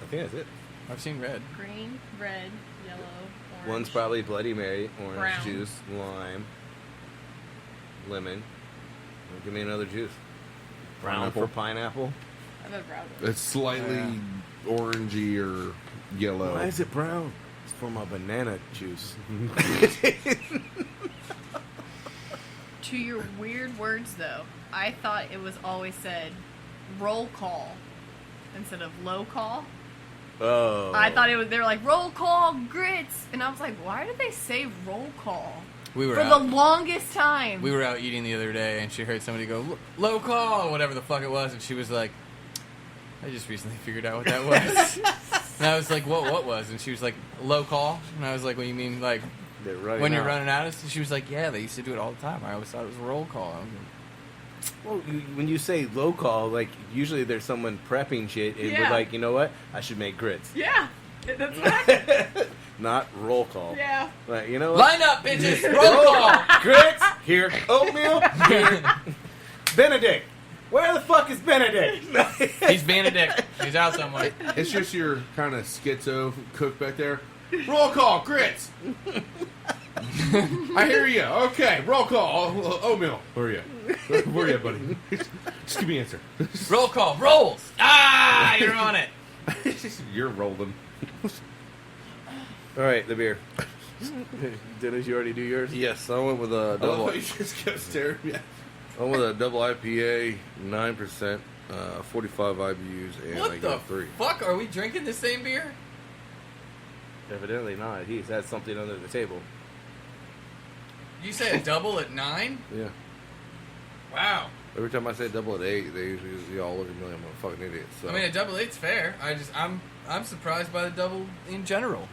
I think that's it. I've seen red. Green, red, yellow, orange. One's probably Bloody Mary, orange Brown. juice, lime, lemon. Give me another juice. Brown Pineapple. for pineapple. I've had brown. It's slightly orangey or yellow. Why is it brown? It's for my banana juice. To your weird words, though, I thought it was always said roll call instead of low call. Oh. I thought they were like roll call grits, and I was like, why did they say roll call We were for out. the longest time? We were out eating the other day, and she heard somebody go low call, whatever the fuck it was, and she was like, "I just recently figured out what that was." And I was like, "What was?" And she was like, "Low call." And I was like, "What do you mean, like They're running when you're out. running out?" And she was like, "Yeah, they used to do it all the time. I always thought it was a roll call." I was like, Well, when you say low call, like usually there's someone prepping shit and we're Yeah. like, you know what? I should make grits. Yeah, that's what I Not roll call. Yeah. Like, you know what? Line up, bitches! Roll call! Grits? Here. Oatmeal. Here. Benedict. Where the fuck is Benedict? He's Benedict. He's out somewhere. It's just your kind of schizo cook back there. Roll call, grits. I hear you. Okay, roll call. Oatmeal. Where are you? Where are you, buddy? Just give me an answer. Roll call. Rolls. Ah, you're on it. You're rolling. All right, the beer. Dennis, you already do yours? Yes, I went with a I love double. how you just kept staring at me. I went with a double IPA, 9%, 45 IBUs, and I What gave the it 3. fuck? Are we drinking the same beer? Evidently not. He's had something under the table. You say a double at 9? Yeah. Wow. Every time I say double at 8, they usually all look at me like I'm a fucking idiot. So. I mean, a double eight's fair. I'm surprised by the double in general.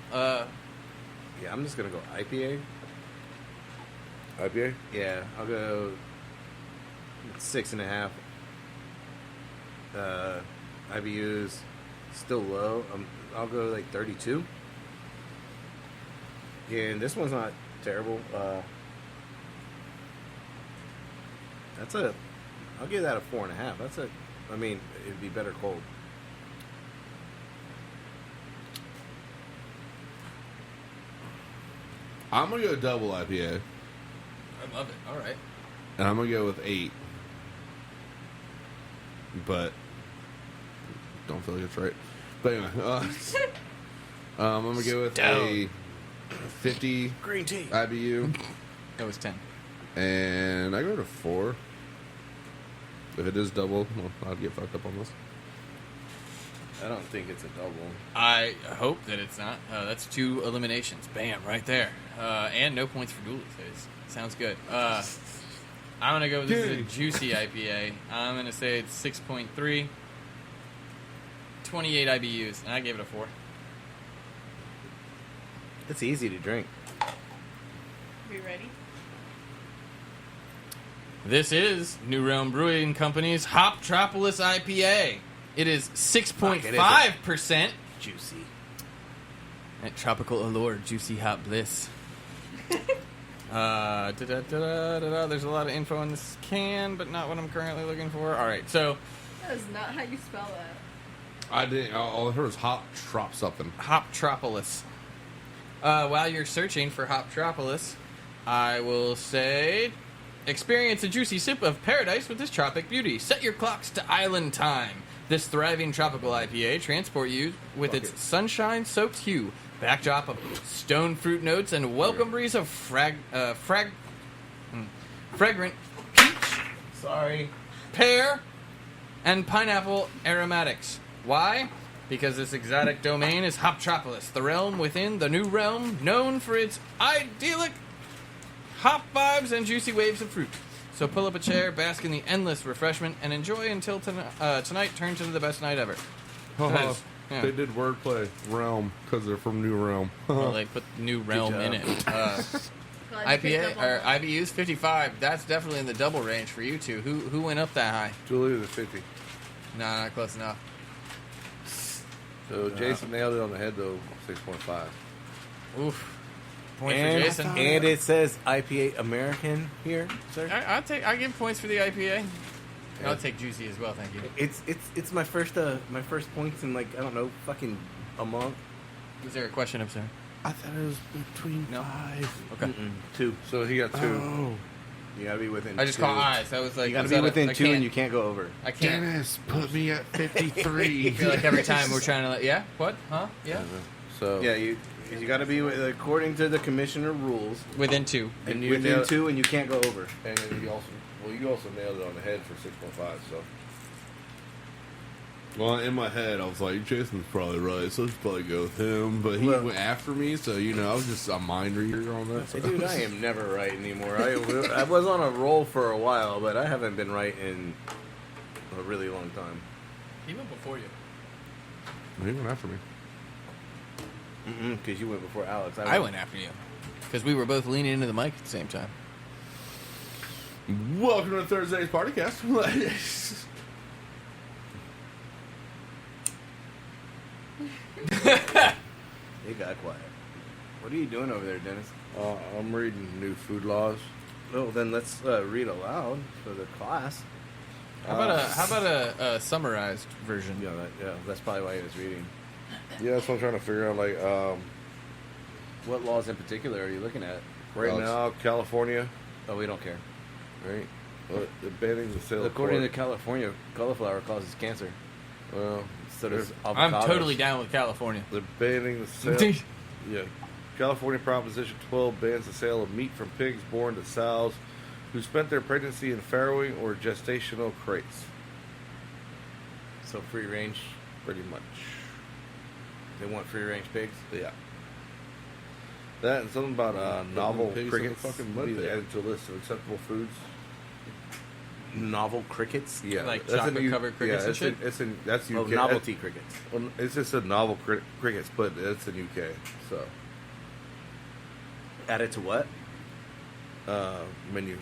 Yeah, I'm just gonna go IPA. IPA? Yeah, I'll go 6.5. IBUs still low. I'll go like 32. Yeah, and this one's not terrible. I'll give that a 4.5. I mean, it'd be better cold. I'm gonna go double IPA, I love it. All right. and I'm gonna go with 8. But don't feel like it's right. But anyway, I'm gonna go with a 50 Green tea. IBU, That was 10. and I go to 4. If it is double, well, I'd get fucked up on this. I don't think it's a double. I hope that it's not. That's 2 eliminations. Bam, right there. And no points for dualies. Sounds good. I'm going to go with this is a juicy IPA. I'm going to say it's 6.3. 28 IBUs, and I gave it a 4. It's easy to drink. We ready? This is New Realm Brewing Company's Hoptropolis IPA. It is 6.5%. Juicy. At Tropical Allure, Juicy Hot Bliss. There's a lot of info on this can, but not what I'm currently looking for. All right, so That is not how you spell that. I didn't. All I heard was hop trop something. Hoptropolis. While you're searching for Hoptropolis, I will say, experience a juicy sip of paradise with this tropic beauty. Set your clocks to island time. This thriving tropical IPA transport you with its sunshine-soaked hue, backdrop of stone fruit notes, and welcome breeze of fragrant peach, pear, and pineapple aromatics. Why? Because this exotic domain is Hoptropolis, the realm within the new realm, known for its idyllic hop vibes and juicy waves of fruit. So pull up a chair, bask in the endless refreshment, and enjoy until tonight turns into the best night ever. Nice. Yeah. They did wordplay. Realm, because they're from New Realm. Well, they put new realm in it. Glad you picked IPA up on or that. IBU's 55. That's definitely in the double range for you two. Who went up that high? Julie was 50. Nah, not close enough. So Jason nailed it on the head, though, 6.5. Oof. Point for And, Jason. and it says IPA American here, sir. I give points for the IPA. I'll take juicy as well, thank you. It's my first points in like I don't know fucking a month. Is there a question up, sir? I thought it was between No. 5. Okay. 2. So he got 2. Oh, You gotta be within. I just 2. caught eyes. I was like, You gotta is be that within I 2, can't- and you can't go over. I can't. Dennis, put me at 53. I feel like every time we're trying to. Yeah. What? Huh? Yeah. So Yeah, you gotta be according to the commissioner rules, Within 2. and you within nailed, 2, and you can't go over. and then you also nailed it on the head for 6.5. So Well, in my head, I was like, Jason's probably right, so let's probably go with him. But he Well- went after me, so, I was just a mind reader on that. So. Hey, dude, I am never right anymore. I was on a roll for a while, but I haven't been right in a really long time. He went before you. He went after me. Because you went before Alex. I went after you because we were both leaning into the mic at the same time. Welcome to Thursday's Partycast. It got quiet. What are you doing over there, Dennis? I'm reading new food laws. Well, then let's read aloud for the class. How about a summarized version? Yeah, that's probably why he was reading. Yeah, that's what I'm trying to figure out. Like, What laws in particular are you looking at? right Oh, now, California, Oh, we don't care. right? They're banning the sale According to of pork. California, cauliflower causes cancer. Well, So does I'm avocados. totally down with California. they're banning the sale. Yeah. California Proposition 12 bans the sale of meat from pigs born to sows who spent their pregnancy in farrowing or gestational crates. So free range. Pretty much. They want free range pigs. Yeah. That and something about novel pigs in the crickets fucking be mud pit. added to a list of acceptable foods. Novel crickets. Yeah, Like that's chocolate-covered crickets and it's shit? that's UK. Oh, novelty crickets. Well, it's just a novel crickets, but it's in UK. So Added to what? menus.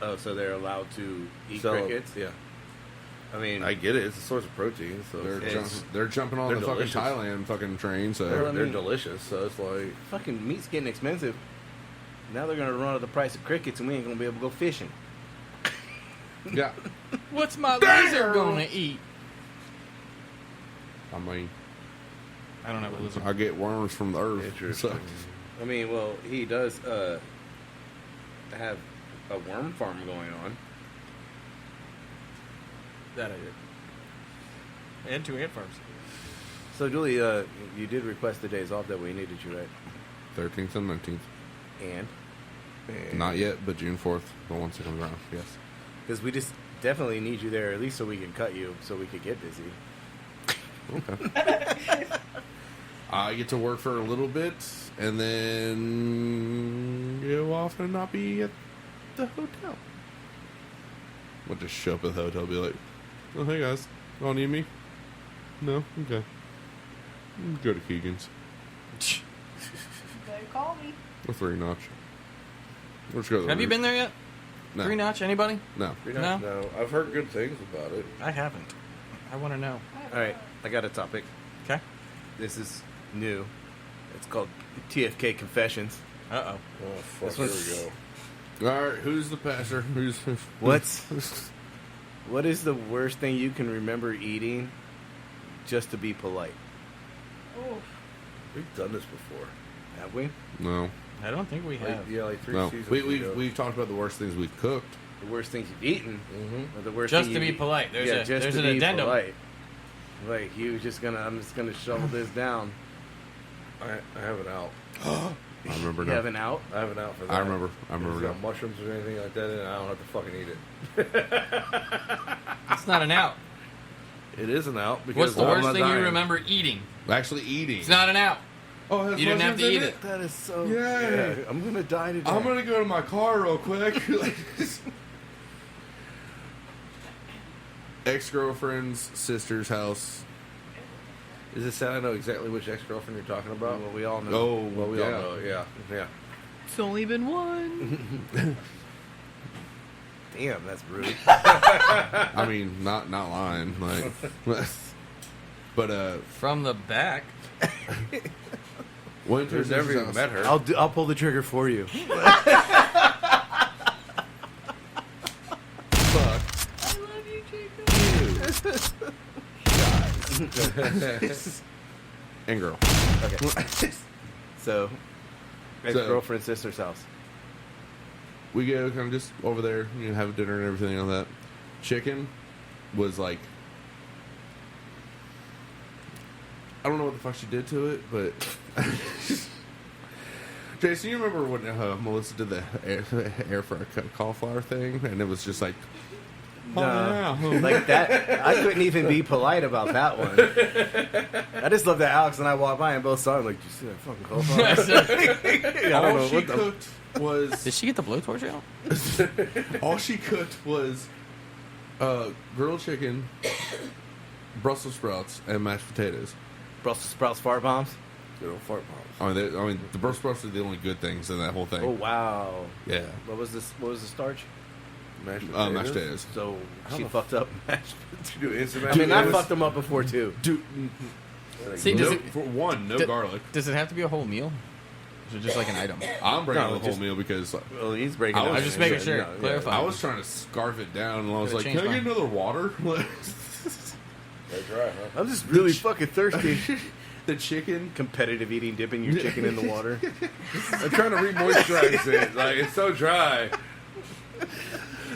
Oh, so they're allowed to eat So, crickets? Yeah, I mean, I get it. It's a source of protein. So They're, It's- they're jumping on they're the delicious. fucking Thailand fucking train. So Well, I they're mean- delicious. So it's like fucking meat's getting expensive. Now they're gonna run up the price of crickets, and we ain't gonna be able to go fishing. yeah, What's my lizard gonna eat? I mean, I don't have a lizard. I get worms from the earth. interesting. So, I mean, well, he does have a worm farm going on. That I did. And 2 ant farms. So, Julie, you did request the days off that we needed you, right? 13th and 19th. And Not yet, but June 4th, the once it comes around. Yes. because we just definitely need you there, at least so we can cut you, so we could get busy. Okay. I get to work for a little bit and then go off and not be at the hotel. We'll just show up at the hotel and be like, oh, hey guys, y'all need me? No? Okay. Go to Keegan's. They call me. Or 3 Notch. Let's go to the Have you roof. been there yet? No. 3 Notch, anybody? No. No? No, I've heard good things about it. I haven't. I want to know. All right, I got a topic. Okay. This is new. It's called TFK Confessions. Uh-oh. Oh fuck! This Here one's- we go. All right, who's the passer? What is the worst thing you can remember eating just to be polite? Oh, We've done this before. Have we? No. I don't think we Like, have. yeah, like 3 No. seasons We've ago. talked about the worst things we've cooked. The worst things you've eaten? Mhm. Or the worst Just thing to be you- polite. There's yeah, a just there's to an be addendum. polite. Like, I'm just gonna shovel this down. I have it out. I remember You now. have an out? I have it out for that. I remember If now. it's got mushrooms or anything like that in it, I don't have to fucking eat it. It's not an out. It is an out because What's the I'm worst not thing you dying. remember eating? Actually eating. It's not an out. Oh, it has You didn't have to mushrooms in eat it. That is so... Yeah. I'm gonna die today. I'm gonna go to my car real quick. Ex-girlfriend's sister's house. Is it sad I know exactly which ex-girlfriend you're talking about? Well, we all know. Oh, Well, we yeah. all know. Yeah, yeah. it's only been one. Damn, that's rude. I mean, not lying. Like, but From the back. went to Who's her never sister's even house. met her. I'll pull the trigger for you. Fuck. I love you, Jacob. And girl. Okay. So, ex-girlfriend's sister's house. We go kind of just over there, have dinner and everything like that. Chicken was like, I don't know what the fuck she did to it, but Jason, you remember when Melissa did the air for a cauliflower thing, and it was just like, No, like that. I couldn't even be polite about that one. I just love that Alex and I walked by and both saw him like, "Did you see that fucking cauliflower?" I don't all know she what the. cooked was Did she get the blowtorch out? all she cooked was grilled chicken, Brussels sprouts, and mashed potatoes. Brussels sprouts fart bombs. Good old fart bombs. I mean, the Brussels sprouts are the only good things in that whole thing. Oh wow! Yeah, What was this? What was the starch? Mashed potatoes. mashed potatoes. So How she the fucked up. Did you do instant I mashed mean, I potatoes? fucked them up before too. Dude, See, does no, it, for one, no d- garlic. does it have to be a whole meal? So just like an item. I'm breaking No, the whole just- meal because Well, he's breaking. I it was down. just making Yeah, sure. no, yeah. Clarify. I was trying to scarf it down, and I was Gotta like, change "Can I get mine. another water?" That's right, huh? I'm just really fucking thirsty. The chicken. Competitive eating, dipping your chicken in the water. I'm trying to re-moisturize it. Like, it's so dry.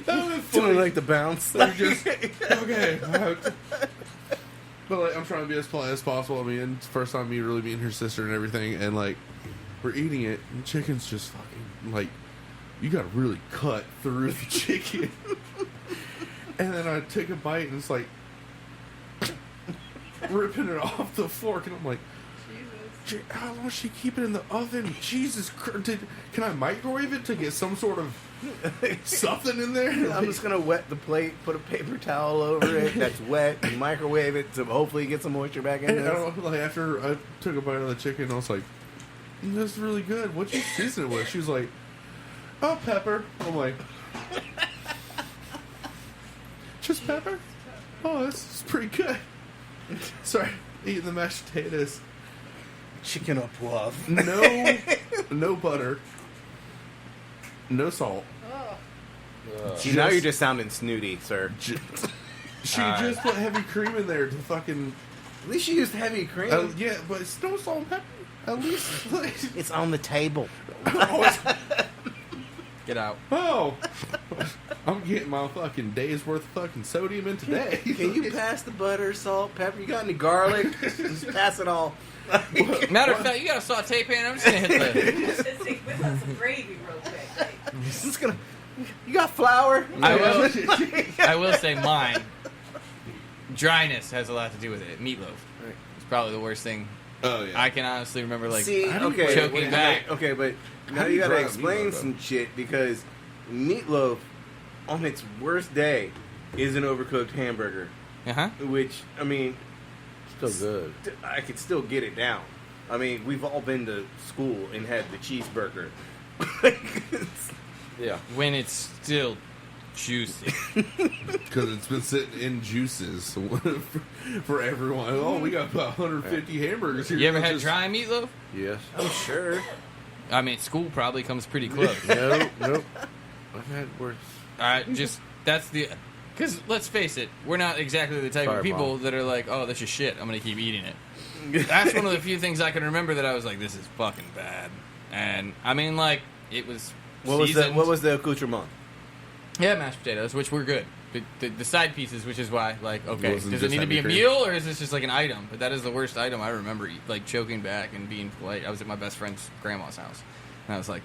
That was Doing funny. like the bounce. Like, just okay. But like, I'm trying to be as polite as possible. I mean, it's the first time me really meeting her sister and everything, and like, we're eating it, and the chicken's just fucking like, you got to really cut through the chicken. And then I take a bite, and it's like ripping it off the fork, and I'm like, how long does she keep it in the oven? Jesus Christ! Can I microwave it to get some sort of something in there? I'm just gonna wet the plate, put a paper towel over it that's wet, and microwave it to hopefully get some moisture back in And I there. don't know, like after I took a bite of the chicken, I was like, "That's really good. What'd you season it with?" She was like, "Oh, pepper." I'm like, "Just pepper? Oh, this is pretty good." Sorry, eating the mashed potatoes. Chicken au poivre. No butter. No salt. See, now you're just sounding snooty, sir. She just put heavy cream in there to fucking. At least you used heavy cream. Yeah, but it's no salt and pepper. At least. Like, It's on the table. Get out. oh, I'm getting my fucking day's worth of fucking sodium in today. Can you pass the butter, salt, pepper? You got any garlic? Just pass it all. Matter of fact, you got a saute pan. I'm just gonna hit the. Just say, whip out some gravy real quick. Just gonna. You got flour? I will say mine. Dryness has a lot to do with it. Meatloaf. It's probably the worst thing. Oh yeah. I can honestly remember like See, how do you okay, choking wait, back. Okay, but now do you you gotta dry out explain meatloaf, some shit because meatloaf on its worst day is an overcooked hamburger, Uh-huh. which I mean, Still good. I could still get it down. I mean, we've all been to school and had the cheeseburger. Yeah. When it's still juicy. Because it's been sitting in juices for everyone. Oh, we got about 150 hamburgers here. You ever had Just- dry meatloaf? Yes. I'm sure. I mean, school probably comes pretty close. Nope. I've had worse. Just that's the. Because let's face it, we're not exactly the type Sorry, of people Mom. that are like, oh, that's just shit. I'm gonna keep eating it. That's one of the few things I can remember that I was like, this is fucking bad. And I mean, like, it was. What seasoned. was the accoutrement? Yeah, mashed potatoes, which were good. The side pieces, which is why, like, okay, Wasn't does it just need to be a heavy cream? meal or is this just like an item? But that is the worst item I remember, like choking back and being polite. I was at my best friend's grandma's house, and I was like,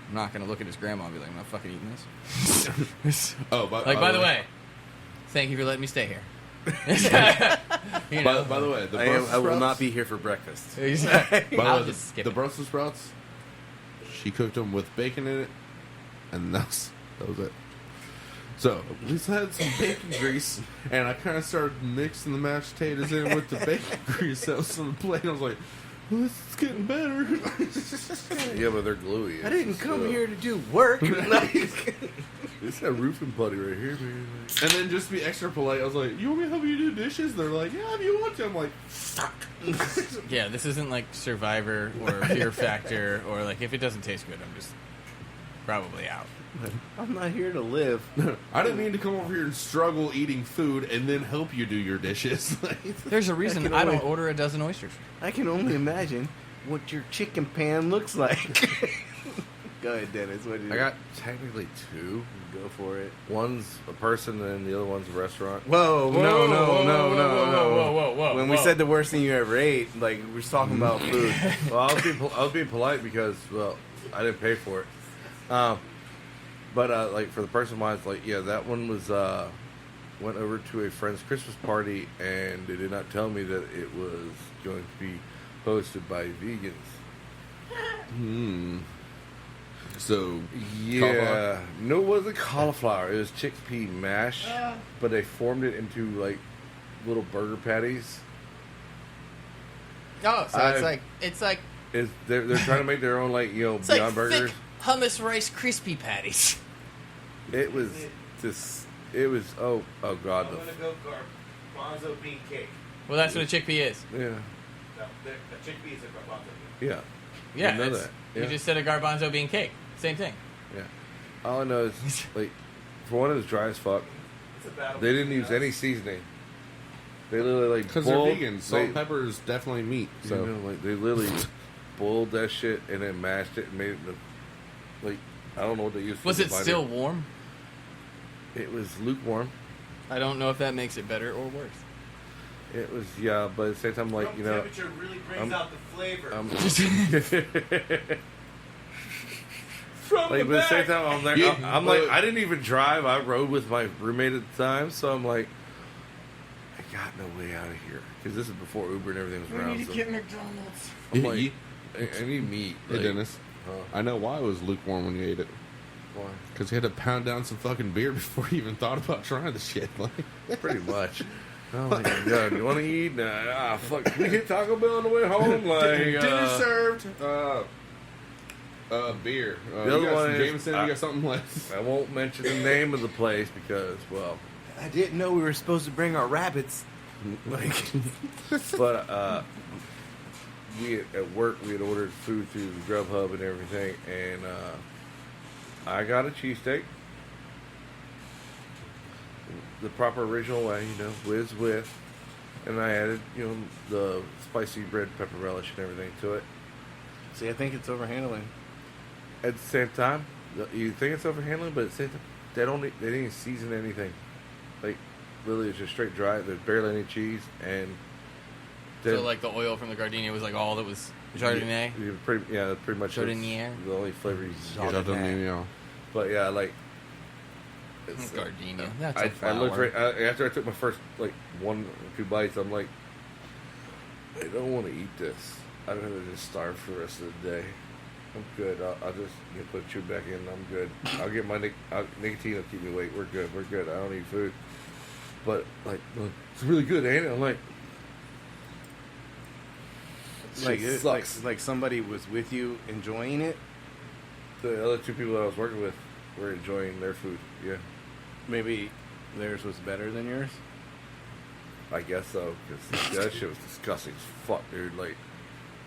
I'm not gonna look at his grandma and be like, I'm not fucking eating this. Oh, By the way, thank you for letting me stay here. You know. by the way, the I Brussels will sprouts- not be here for breakfast. Exactly. By I'll the way, just skip the it. Brussels sprouts, she cooked them with bacon in it, and that was it. So we had some bacon grease, and I kind of started mixing the mashed potatoes in with the bacon grease that was on the plate. I was like, well, this is getting better. Yeah, but they're gluey. I didn't come here to do work. It's that roofing putty right here, man. And then just to be extra polite, I was like, you want me to help you do dishes? They're like, yeah, if you want to. I'm like, fuck. Yeah, this isn't like Survivor or Fear Factor or like if it doesn't taste good, I'm just probably out. I'm not here to live. I didn't mean to come over here and struggle eating food and then help you do your dishes. There's a reason can I don't only- order a dozen oysters. I can only imagine what your chicken pan looks like. Go ahead, Dennis. What did I got technically two. go for it? One's a person and the other one's a restaurant. Whoa, no. whoa. When we said the worst thing you ever ate, like we're just talking about food. Well, I was being polite because, well, I didn't pay for it. But like for the person wise, like yeah, that one was went over to a friend's Christmas party, and they did not tell me that it was going to be hosted by vegans. So, Yeah, cauliflower? no, it wasn't cauliflower. It was chickpea mash, but they formed it into like little burger patties. Oh, so I- it's like They're trying to make their own like it's Beyond like Burgers. thick hummus rice crispy patties. It was just it was oh god go garbanzo bean cake. Well, that's what a chickpea is. yeah No, the chickpea is a garbanzo bean. yeah Yeah, You know it's- that. you Yeah. just said a garbanzo bean cake. Same thing. Yeah. All I know is, like, for one, it was dry as fuck. They didn't use any seasoning. They literally, like, Because they're boiled- vegan. Salt and they- pepper is definitely meat. So You know, like, they literally boiled that shit and then mashed it and made it into, like, I don't know what they used for Was it divider. still warm? It was lukewarm. I don't know if that makes it better or worse. It was, yeah, but at the same time, like, Room you know, temperature really brings I'm- out the flavor. Like, but at the same time, I'm there. Yeah, I'm like, I didn't even drive. I rode with my roommate at the time, so I'm like, I got no way out of here because this is before Uber and everything was around. So McDonald's. I'm You- like, you- I need meat. Hey, Like, Dennis. I know why it was lukewarm when you ate it. why? Because you had to pound down some fucking beer before you even thought about trying the shit. Like, Pretty much. Oh my god, you want to eat? Nah, fuck. We hit Taco Bell on the way home. Like, dinner served. Beer. The You other got one some is- Jameson. You got something left. I won't mention the name of the place because, well, I didn't know we were supposed to bring our rabbits. Like, but we at work we had ordered food through Grubhub and everything, and I got a cheesesteak, the proper original way, you know, whiz with, and I added, you know, the spicy red pepper relish and everything to it. see, I think it's overhandling. At the same time, you think it's overhandling, but at the same time, they didn't even season anything. Like, literally, it's just straight dry. There's barely any cheese, and So like the oil from the gardenia was like all that was Chardonnay. that's pretty much Chardonnay. the only flavor you Chardonnay. get. Chardonnay. But yeah, like it's, Gardenia. That's a I flower. looked right after I took my first like 1 or 2 bites. I'm like, I don't want to eat this. I'd rather just starve for the rest of the day. I'm good. I'll just put chew back in. I'm good. I'll get my nicotine will keep me awake. We're good. We're good. I don't need food. But like, it's really good, ain't it? I'm like, Like somebody was with you enjoying it. the other 2 people that I was working with were enjoying their food. Yeah, Maybe theirs was better than yours. I guess so. Because that shit was disgusting as fuck, dude. Like,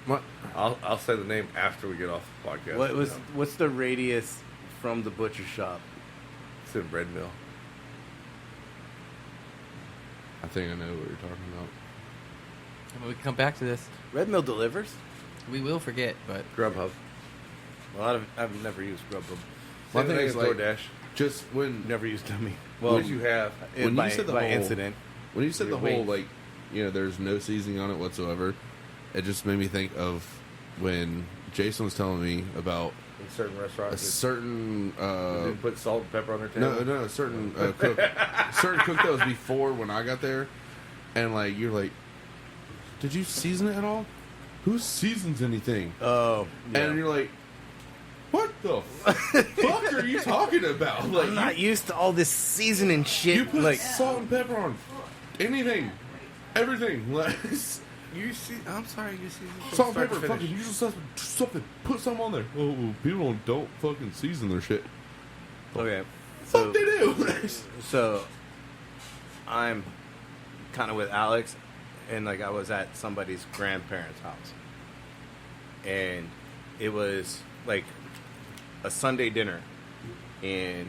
What? I'll say the name after we get off the podcast. What's the radius from the butcher shop? It's in Bread Mill. I think I know what you're talking about. We can come back to this. Red Mill delivers. We will forget, but Grubhub. Well, I've never used Grubhub. My Same thing thing is, as like, DoorDash. Just when Never used Dummy. What did you have? When by, you said the by whole- incident. when you said the Your whole weight. like, you know, there's no seasoning on it whatsoever, it just made me think of when Jason was telling me about In certain a restaurants, certain they didn't put salt and pepper on their table. no, a certain cook, certain cook that was before when I got there, and like you're like, did you season it at all? Who seasons anything? Oh, yeah. And you're like, what the fuck are you talking about? Like, I'm not used to all this seasoning shit. you put like salt and pepper on anything, everything. Like, You see, I'm sorry, you see salt and pepper, fucking use something, put some on there. Oh, people don't fucking season their shit. okay, Fuck they do. so I'm kind of with Alex, and like I was at somebody's grandparents' house, and it was like a Sunday dinner, and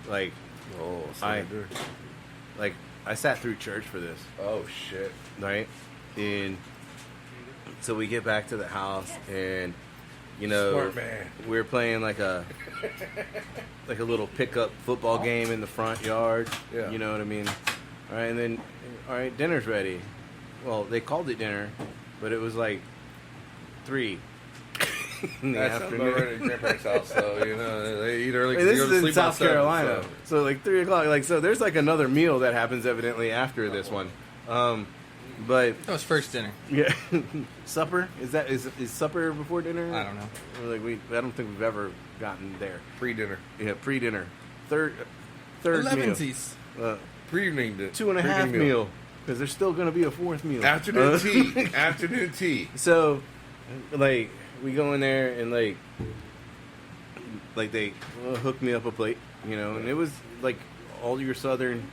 like Oh, I cider. like I sat through church for this, Oh shit. right? And so we get back to the house, and you know, Smart man. we were playing like a little pickup football game in the front yard. Yeah. You know what I mean? All right, and then all right, dinner's ready. Well, they called it dinner, but it was like 3 in the That's not afternoon. right at your grandparents' house, so you know they eat early. Hey, 'cause this they go is to in sleep by South 7, Carolina, so- so like 3 o'clock. Like so, there's like another meal that happens evidently after this one. But that was first dinner. yeah, supper is supper before dinner? I don't know. Like I don't think we've ever gotten there. Pre-dinner, Yeah, pre-dinner, third meal, Elevensies. pre-evening, 2.5 meal, because there's still gonna be a 4th meal. afternoon tea, afternoon tea. So, like, we go in there and like they hooked me up a plate, you know, and it was like all your southern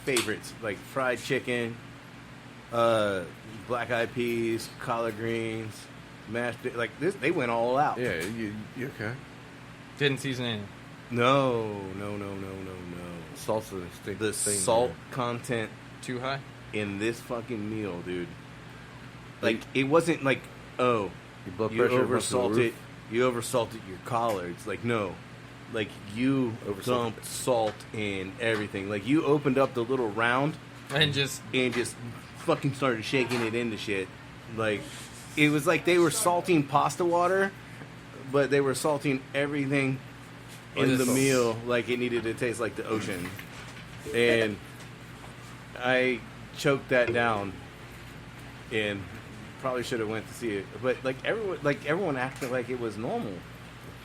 favorites, like fried chicken, Black eyed peas, collard greens, mashed like this. They went all out. Yeah, you okay? Didn't season anything. No. Salt's a distinct The thing salt there. content Too high? in this fucking meal, dude. Like it wasn't like, oh, Your blood you pressure went through the oversalted. roof. You oversalted your collards. Like no, like you Oversalted. dumped salt in everything. Like you opened up the little round And just and just fucking started shaking it into shit. Like it was like they were salting pasta water, but they were salting everything in What the is- meal like it needed to taste like the ocean. And I choked that down and probably should have went to see it. But everyone acted like it was normal.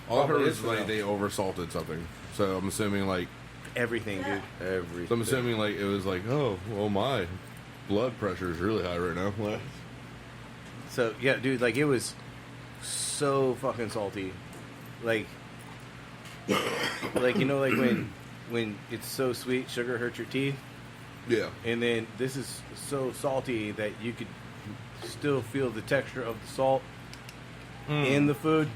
All I heard Probably was is like now. they oversalted something. So I'm assuming like Everything, dude. Everything. so I'm assuming like it was like, oh my blood pressure is really high right now. Like, So yeah, dude, like it was so fucking salty. Like you know, like when it's so sweet, sugar hurts your teeth, yeah. and then this is so salty that you could still feel the texture of the salt in the food.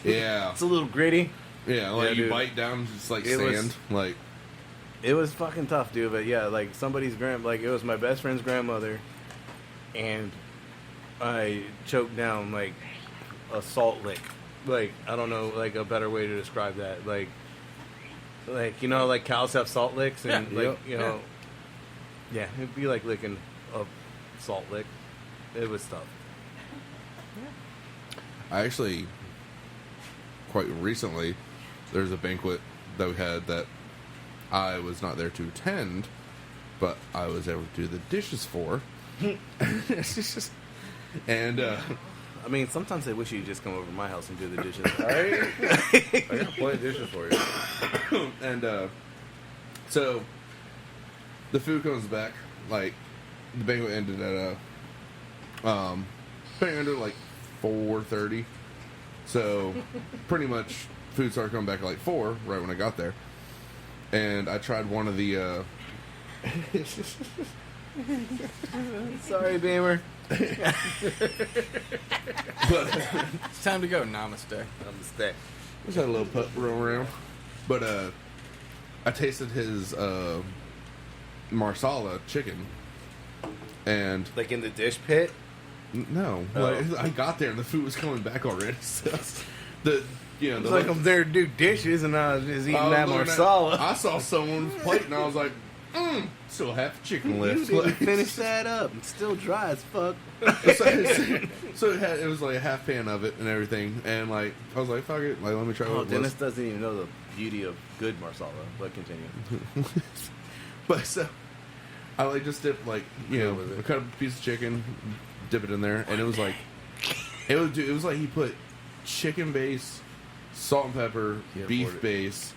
Yeah. It's a little gritty. Yeah, like Yeah, you dude. bite down just like It was- sand. Like It was fucking tough, dude. But yeah, like somebody's like it was my best friend's grandmother, and I choked down like a salt lick. Like I don't know, like a better way to describe that. Like you know, like cows have salt licks, and Yeah. like Yep. you know, yeah, it'd be like licking a salt lick. It was tough. I actually quite recently there's a banquet that we had that I was not there to attend, but I was able to do the dishes for. And I mean, sometimes I wish you'd just come over to my house and do the dishes. I got plenty of dishes for you. and so the food comes back. Like the banquet ended at banquet ended at like 4:30. So pretty much food started coming back at like 4 right when I got there. And I tried one of the Sorry, Beamer. but it's time to go. Namaste. I'm a stick. just had a little putt roll around. But I tasted his marsala chicken, and Like in the dish pit. no, Oh. like, I got there and the food was coming back already. So the It's like I'm there to do dishes and I was just eating I was that looking at- marsala. I saw someone's plate and I was like, still half chicken You left. didn't Like, finish that up. It's still dry as fuck. so it was like a half pan of it and everything, and like I was like, fuck it, like let me try Oh, what it Dennis was. doesn't even know the beauty of good marsala. But continue. But so I like just dipped like with I it. cut a piece of chicken, dip it in there, and it was like it was like he put chicken base, salt and pepper, Can't afford beef it. base,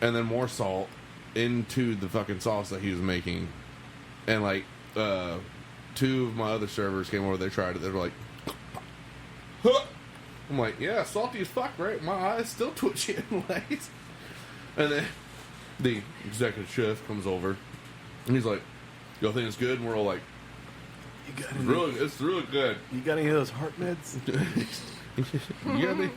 and then more salt into the fucking sauce that he was making, and like two of my other servers came over, they tried it, they were like, huh! I'm like, yeah, salty as fuck, right? My eyes still twitching. Like, and then the executive chef comes over, and he's like, y'all think it's good? And we're all like, You got it's really good. You got any of those heart meds? You got me?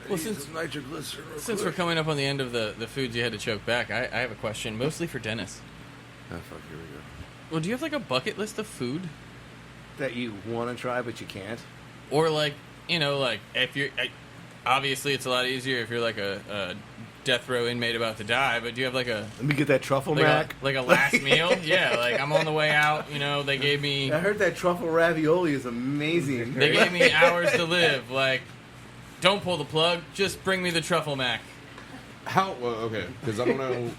Well, since nitroglycerin. since we're coming up on the end of the foods you had to choke back, I have a question, mostly for Dennis. Oh, fuck, here we go. Well, do you have like a bucket list of food, That you want to try but you can't. or like like if you're obviously it's a lot easier if you're like a death row inmate about to die, but do you have like a Let me get that truffle mac. like a last meal? Yeah, like I'm on the way out. They gave me I heard that truffle ravioli is amazing. they gave me hours to live. Like, don't pull the plug. Just bring me the truffle mac. How? Well, okay, because I don't know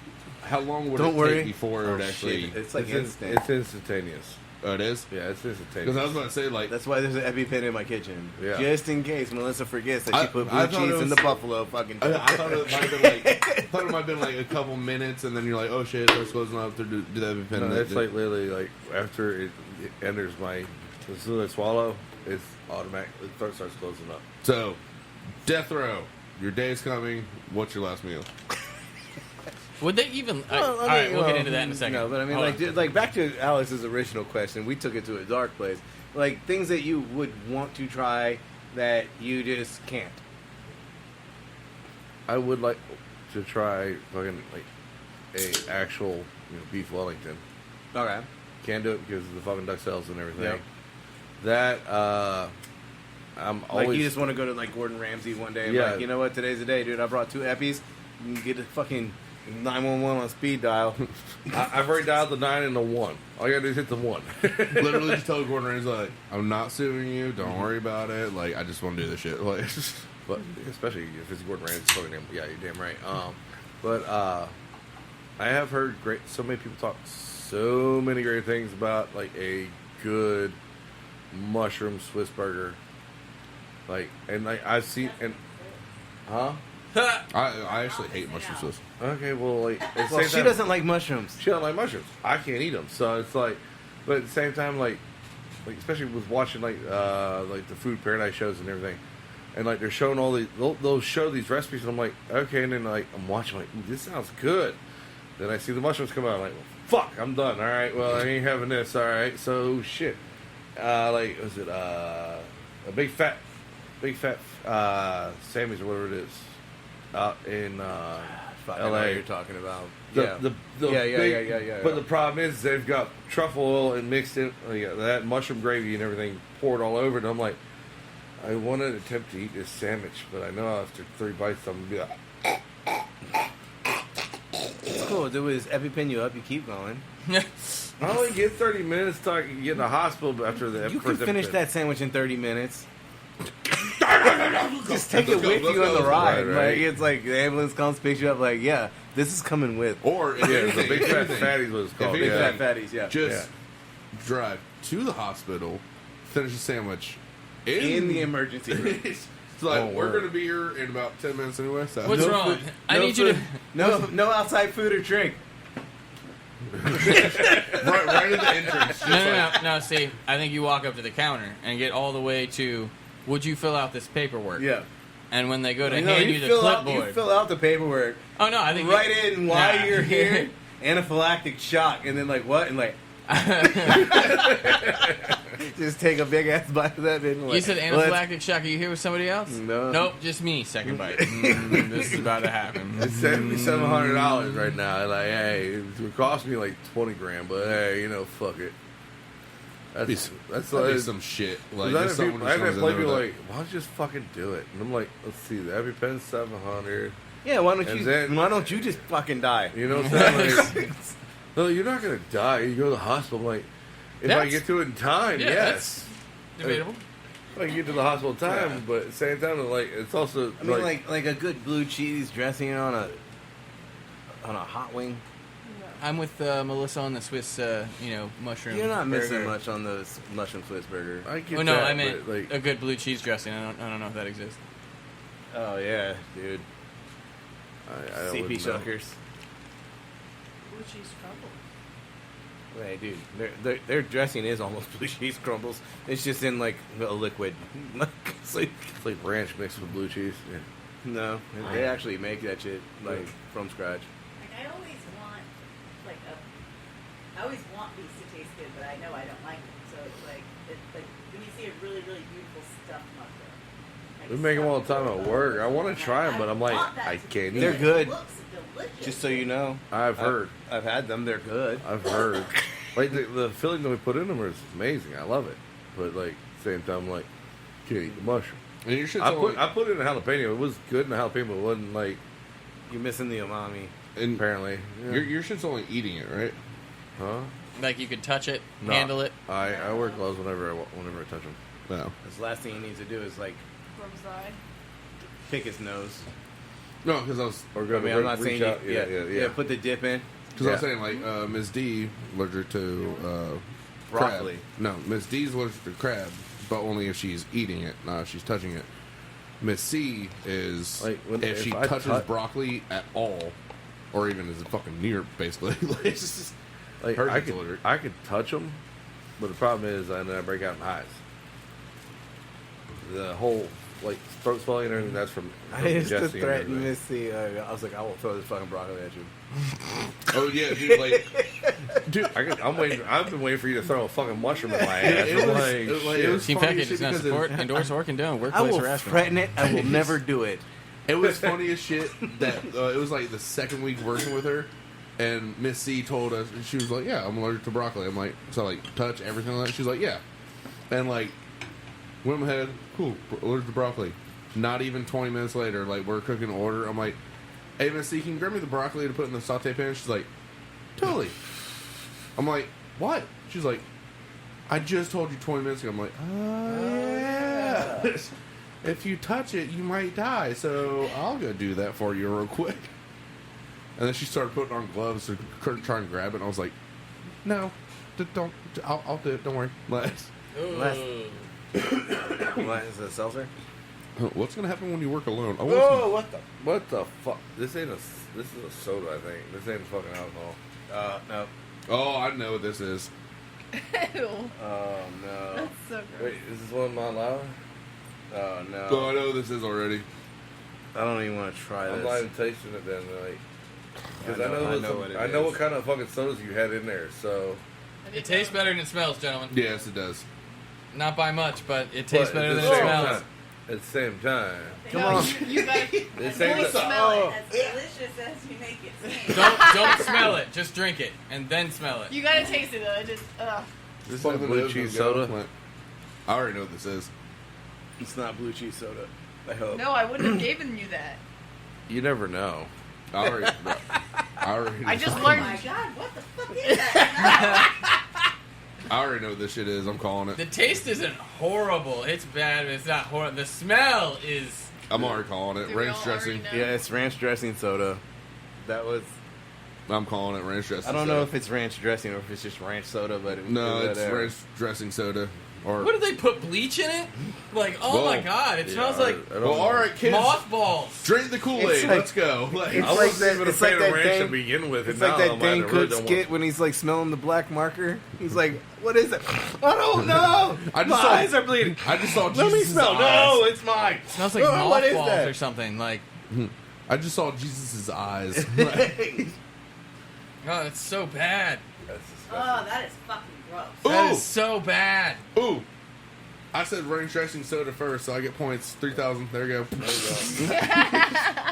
how long would Don't it worry. take before it would actually. Shit, it's like It's instant. It's instantaneous. Oh, it is. Yeah, it's Because instantaneous. I was about to say like That's why there's an EpiPen in my kitchen. Yeah. Just in case Melissa forgets that I- she put blue I thought cheese it in the was- buffalo fucking. I thought it might have been like a couple minutes, and then you're like, oh shit, it's closing up to do that. No, it's like literally like after it enters my, as soon as I swallow, it's automatic. It starts closing up. So, death row. Your day is coming. What's your last meal? Would they even? Well, all right, we'll get into that in a second. No, but I mean, Hold like, on. just, like back to Alex's original question, we took it to a dark place. Like things that you would want to try that you just can't. I would like to try fucking like a actual beef Wellington. Okay. Can't do it because of the fucking duck cells and everything. Yep. That I'm always Like you just want to go to like Gordon Ramsay one day and Yeah. like, you know what, today's the day, dude. I brought 2 Eppies. You can get a fucking 911 on speed dial. I've already dialed the 9 and the 1. All you gotta do is hit the 1. Literally just tell Gordon Ramsay, like, I'm not suing you. Don't worry about it. Like, I just want to do this shit. Like, But especially if it's Gordon Ramsay, fucking him. Yeah, you're damn right. But I have heard so many people talk so many great things about like a good mushroom Swiss burger. Like, and like I've seen and I actually hate mushroom sauce. okay, well, like at the Well, same she time, doesn't like mushrooms. She don't like mushrooms. I can't eat them, so it's like. But at the same time, like especially with watching like the Food Paradise shows and everything, and like they're showing all these, they'll show these recipes, and I'm like, okay, and then like I'm watching, like, ooh, this sounds good. Then I see the mushrooms come out, I'm like, well, fuck, I'm done. All right, well, I ain't having this. All right, so shit. Like was it a big fat Sammy's or whatever it is out in Fuck, I know LA. what you're talking about. The Yeah. big- But the problem is they've got truffle oil and mixed in that mushroom gravy and everything poured all over it. And I'm like, I want to attempt to eat this sandwich, but I know after 3 bites I'm gonna be like, It's cool. Do is EpiPen you up, you keep going. I only get 30 minutes till I can get in the hospital after the You can first finish EpiPen. that sandwich in 30 minutes. Just take it Let's go, with let's you on go, the let's go. ride. Right. Like it's like the ambulance comes, picks you up. Like, yeah, this is coming with. Or, if Yeah, the anything, big if fat anything, fatty is what it's called. If Big anything, Yeah. fat fatties, yeah. just drive to the hospital, finish the sandwich In the emergency room. It's like, Oh, we're word. going to be here in about 10 minutes anyway. So. What's No wrong? food- I no need you to. food- no outside food or drink. right at the entrance. Just No. See, I think you walk up to the counter and get all the way to. Would you fill out this paperwork? Yeah. And when they go to You hand you the fill out, clipboard, you fill out the paperwork. oh no, I think Write in why Nah. you're here. Anaphylactic shock, and then like what? And like just take a big ass bite of that. And like, You said anaphylactic shock. Are you here with somebody else? No. Nope, just me. Second bite. This is about to happen. It's $700 right now. Like, hey, it would cost me like 20 grand, but hey, fuck it. That's that'd be like some shit. Like, I've just someone had just comes in people there with like, why don't you just fucking do it? And I'm like, let's see, the EpiPen's $700. yeah, why don't And you? then- why don't you just fucking die? You know what I'm saying? Like, no, you're not gonna die. You go to the hospital. I'm like, if I That's- get to it in time, Yeah, yes. Debatable. If I can get to the hospital in time, but at the same time, like, it's also I mean, like a good blue cheese dressing on a hot wing. I'm with Melissa on the Swiss, mushroom. You're not missing burger. much on the mushroom Swiss burger. I get Oh no, that, I meant but, like, a good blue cheese dressing. I don't know if that exists. Oh yeah, dude. I CP wouldn't know. shuckers. Blue cheese crumble. Hey, dude, their dressing is almost blue cheese crumbles. It's just in like a liquid. It's like ranch mixed with blue cheese. Yeah. No, they actually make that shit like from scratch. Like I always want, I always want these to taste good, but I know I don't like them. So it's like when you see a really, really beautiful stuffed mushroom. We make them all the time at work. I want to try them, but I'm like, I can't eat They're them. good. It looks delicious. Just so you know, I've heard. I've had them. They're good. I've heard. Like, the filling that we put in them is amazing. I love it. But, like, at the same time, like, can't eat the mushroom. And your shit's I only, put it in a jalapeno. It was good in the jalapeno, but it wasn't, like, You're missing the umami. and apparently. Yeah. your shit's only eating it, right? Huh? Like you could touch it, No. handle it. I wear gloves whenever I touch them. No. This last thing he needs to do is like From side. pick his nose. No, because I was Or I go mean, I'm not reach saying out. Yeah. Put the dip in. because I was Yeah. saying like Ms. D allergic to Broccoli. crab. No, Ms. D's allergic to crab, but only if she's eating it, not if she's touching it. Miss C is Like, if she if I touches touch- broccoli at all, or even is fucking near, basically. Like, it's just, Like, Hers I is could, allergic. I could touch them, but the problem is I break out in hives. The whole, like, throat swelling and everything, that's from I used to ingesting and threaten everything. Missy. I was like, I will throw this fucking broccoli at you. Oh yeah, dude. Like, dude, I'm waiting. I've been waiting for you to throw a fucking mushroom in my ass. it was Team funny Package as does shit not because support, endorse, or condone I workplace will harassment. threaten it. I will never do it. It was funny as shit that it was like the second week working with her, and Miss C told us, she was like, "Yeah, I'm allergic to broccoli." I'm like, "So like touch everything like that?" She's like, "Yeah," and like went ahead, cool, allergic to broccoli. Not even 20 minutes later, like we're cooking an order. I'm like, "Hey Miss C, can you grab me the broccoli to put in the saute pan?" She's like, "Totally." I'm like, "What?" She's like, "I just told you 20 minutes ago." I'm like, yeah. If you touch it, you might die, so I'll go do that for you real quick. And then she started putting on gloves to try and grab it, and I was like, no, don't, I'll do it, don't worry. What is it, seltzer? What's going to happen when you work alone? I Whoa! What the fuck? This is a soda. I think this ain't fucking alcohol. No. Oh, I know what this is. Ew. Oh no. That's so gross. Wait, is this one not loud? Oh no. Oh, I know what this is already. I don't even want to try I'm this. not even tasting it then, like. Because I know what it I know is. what kind of fucking sodas you had in there, so. It tastes better than it smells, gentlemen. Yes, it does. Not by much, but it tastes But better at than the it same smells. time- At the same time. Come No, on. You guys, This really ain't the- smell it. As delicious as you make it seem. Don't smell it. Just drink it and then smell it. You gotta taste it though. It just, This is Fuck a the blue nose cheese goes soda. down. I already know what this is. It's not blue cheese soda. I hope. no, I wouldn't have given you that. You never know. I already I just Oh learned. my god, what the fuck is that? I already know what this shit is. I'm calling it. The taste isn't horrible. It's bad, but it's not horrible. The smell is. I'm already calling it. Do we Ranch all dressing. already know? Yeah, it's ranch dressing soda. That was. I'm calling it ranch dressing. I don't know soda. if it's ranch dressing or if it's just ranch soda, but it, No, it's whatever. ranch dressing soda. Or What did they put bleach in it? Like, oh Well, my god, it smells like I don't well, know. all right, kids, mothballs. drink the Kool-Aid. It's like- Let's go. Like, it's I like wasn't that- even a it's fan like of that ranch thing- to begin with. It's and like now that I'm Dane at it, really Cook don't skit when he's like smelling the black marker. He's like, "What is it? I don't know. I just My saw- eyes are bleeding. I just saw Let me Jesus' smell. eyes. No, it's mine. It smells like Oh, what is mothballs that? or something. Like, I just saw Jesus' eyes. Like, oh, it's so bad. That's disgusting. Oh, that is fucking gross. That Ooh. is so bad. ooh. I said ranch dressing soda first, so I get points. 3,000. There you go.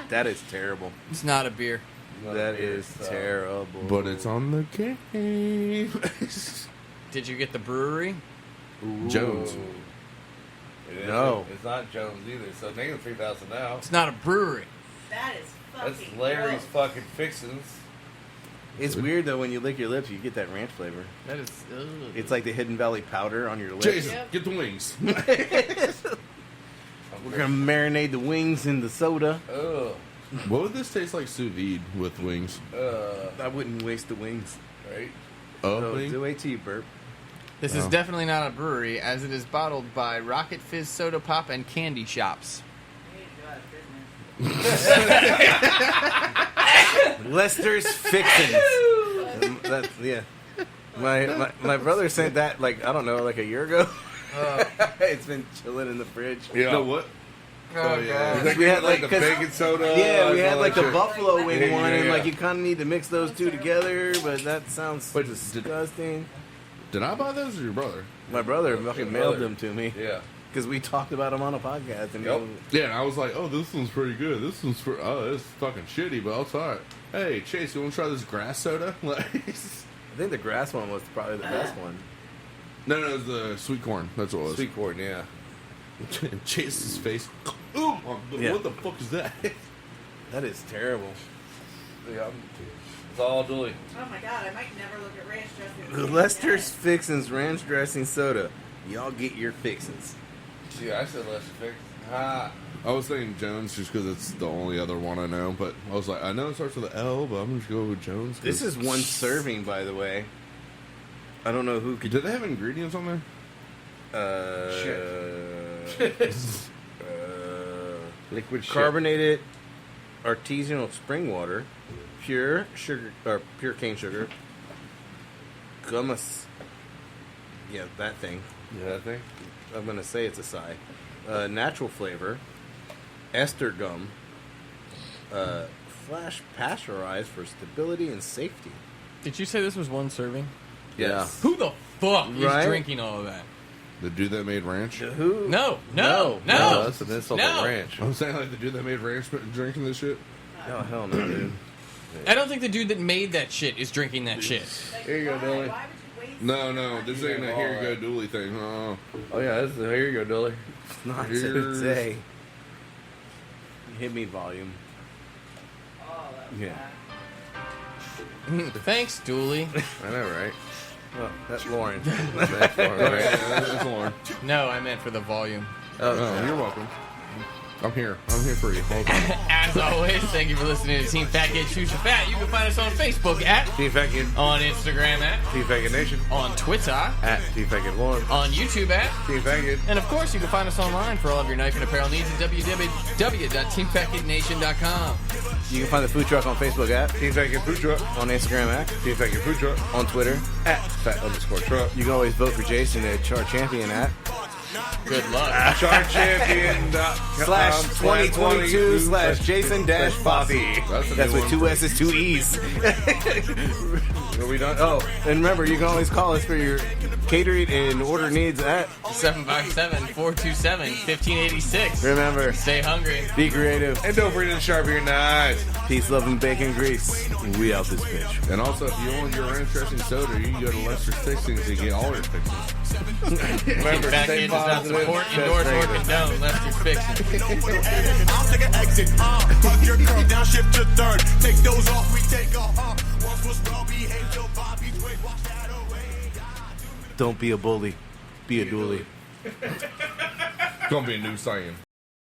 That is terrible. It's not a beer. That is terrible. But it's on the game. Did you get the brewery? Jones. It No. isn't. It's not Jones either. So negative 3,000 now. It's not a brewery. That is fucking That's Larry's gross. fucking fixins. It's weird though when you lick your lips, you get that ranch flavor. That is. Ugh. It's like the Hidden Valley powder on your lips. Jason, Yep. get the wings. We're gonna marinate the wings in the soda. Ugh. What would this taste like sous vide with wings? I wouldn't waste the wings. Right? So Wing? do a tea burp. This is definitely not a brewery, as it is bottled by Rocket Fizz Soda Pop and Candy Shops. We need to go out of business. Lester's Fixins. That's yeah. My brother sent that like I don't know like a year ago. It's been chilling in the fridge. Yeah. No, what? Oh, yeah. You think We we had, had like like, the 'cause- bacon soda? Yeah, we and had all like that the shit? buffalo wing Yeah, one, and yeah. like you kind of need to mix those two together. But that sounds Wait, disgusting. Did I buy those or your brother? My brother fucking mailed brother. them to me Yeah. because we talked about them on a podcast. And Yep. Yeah, and I was like, oh, this one's pretty good. This one's it's fucking shitty, but I'll try it. Hey, Chase, you want to try this grass soda? Like, I think the grass one was probably the best one. no, it was the sweet corn. That's what it was. Sweet corn, yeah. Chase's face. Ooh, Yeah. what the fuck is that? That is terrible. Yeah, it's all Julie. Oh my god, I might never look at ranch dressing. Lester's Fixins Ranch Dressing Soda. Y'all get your fixins. See, I said Lester Fix. Ha. I was saying Jones just because it's the only other one I know, but I was like, I know it starts with an L, but I'm just going to go with Jones. 'cause- This is one serving, by the way. I don't know who could. Did they have ingredients on there? Liquid Carbonated artisanal spring water, pure sugar or pure cane sugar, gummus. Yeah, that thing. Yeah, that thing. I'm gonna say it's a psi. /pasteurized for stability and safety. Did you say this was one serving? Yes. Who the fuck Right? is drinking all of that? The dude that made ranch. Who? No. That's an insult No. to ranch. I'm saying like the dude that made ranch drinking this shit. Oh, hell no, dude. I don't think the dude that made that shit is drinking that shit. Like, Here you go, why? Billy. Why would you waste No, this ain't a all here you go that. dually thing. Oh. Oh, yeah, this is, here you go, Dolly. It's not Here's- today. Hit me volume. Oh, that was Yeah. bad. Thanks, Dooley. I know, right? Well, that's Lauren. That's Lauren, right? Yeah, that's Lauren. No, I meant for the volume. Oh, you're welcome. I'm here for you. Hold on. As always, thank you for listening to Team Fat Kid Choose Your Fat. You can find us on Facebook at, Team Fat Kid. on Instagram at, Team Fat Kid Nation. on Twitter, At Team Fat Kid 1. on YouTube at, Team Fat Kid. and of course you can find us online for all of your knife and apparel needs at www.teamfatkidnation.com. You can find the food truck on Facebook at Team Fat Kid Food Truck. on Instagram at Team Fat Kid Food Truck. on Twitter. At Fat_Truck. You can always vote for Jason at Char Champion at Good luck. /Champion/Jason-Posse. That's with 2 S's, 2 E's. Are we done? Oh, and remember, you can always call us for your catering and order needs at. 757-427-1586. Remember, Stay hungry. be creative. And don't forget to sharpen your knives. Peace, love, and bacon grease. We out this bitch. And also, if you want your ranch dressing soda, you can go to Lester's Fixings to get all your fixings. Remember, Fat stay Kid does not positive. support, stay endorse, or negative. condone Lester's Fixing. I'll take an exit. Hug your girl down, shift to third. Take those off, we take off. Once was well behaved, your Bobby Twig, wash that away. Don't be a bully. Be a dually. Gonna be a new saying.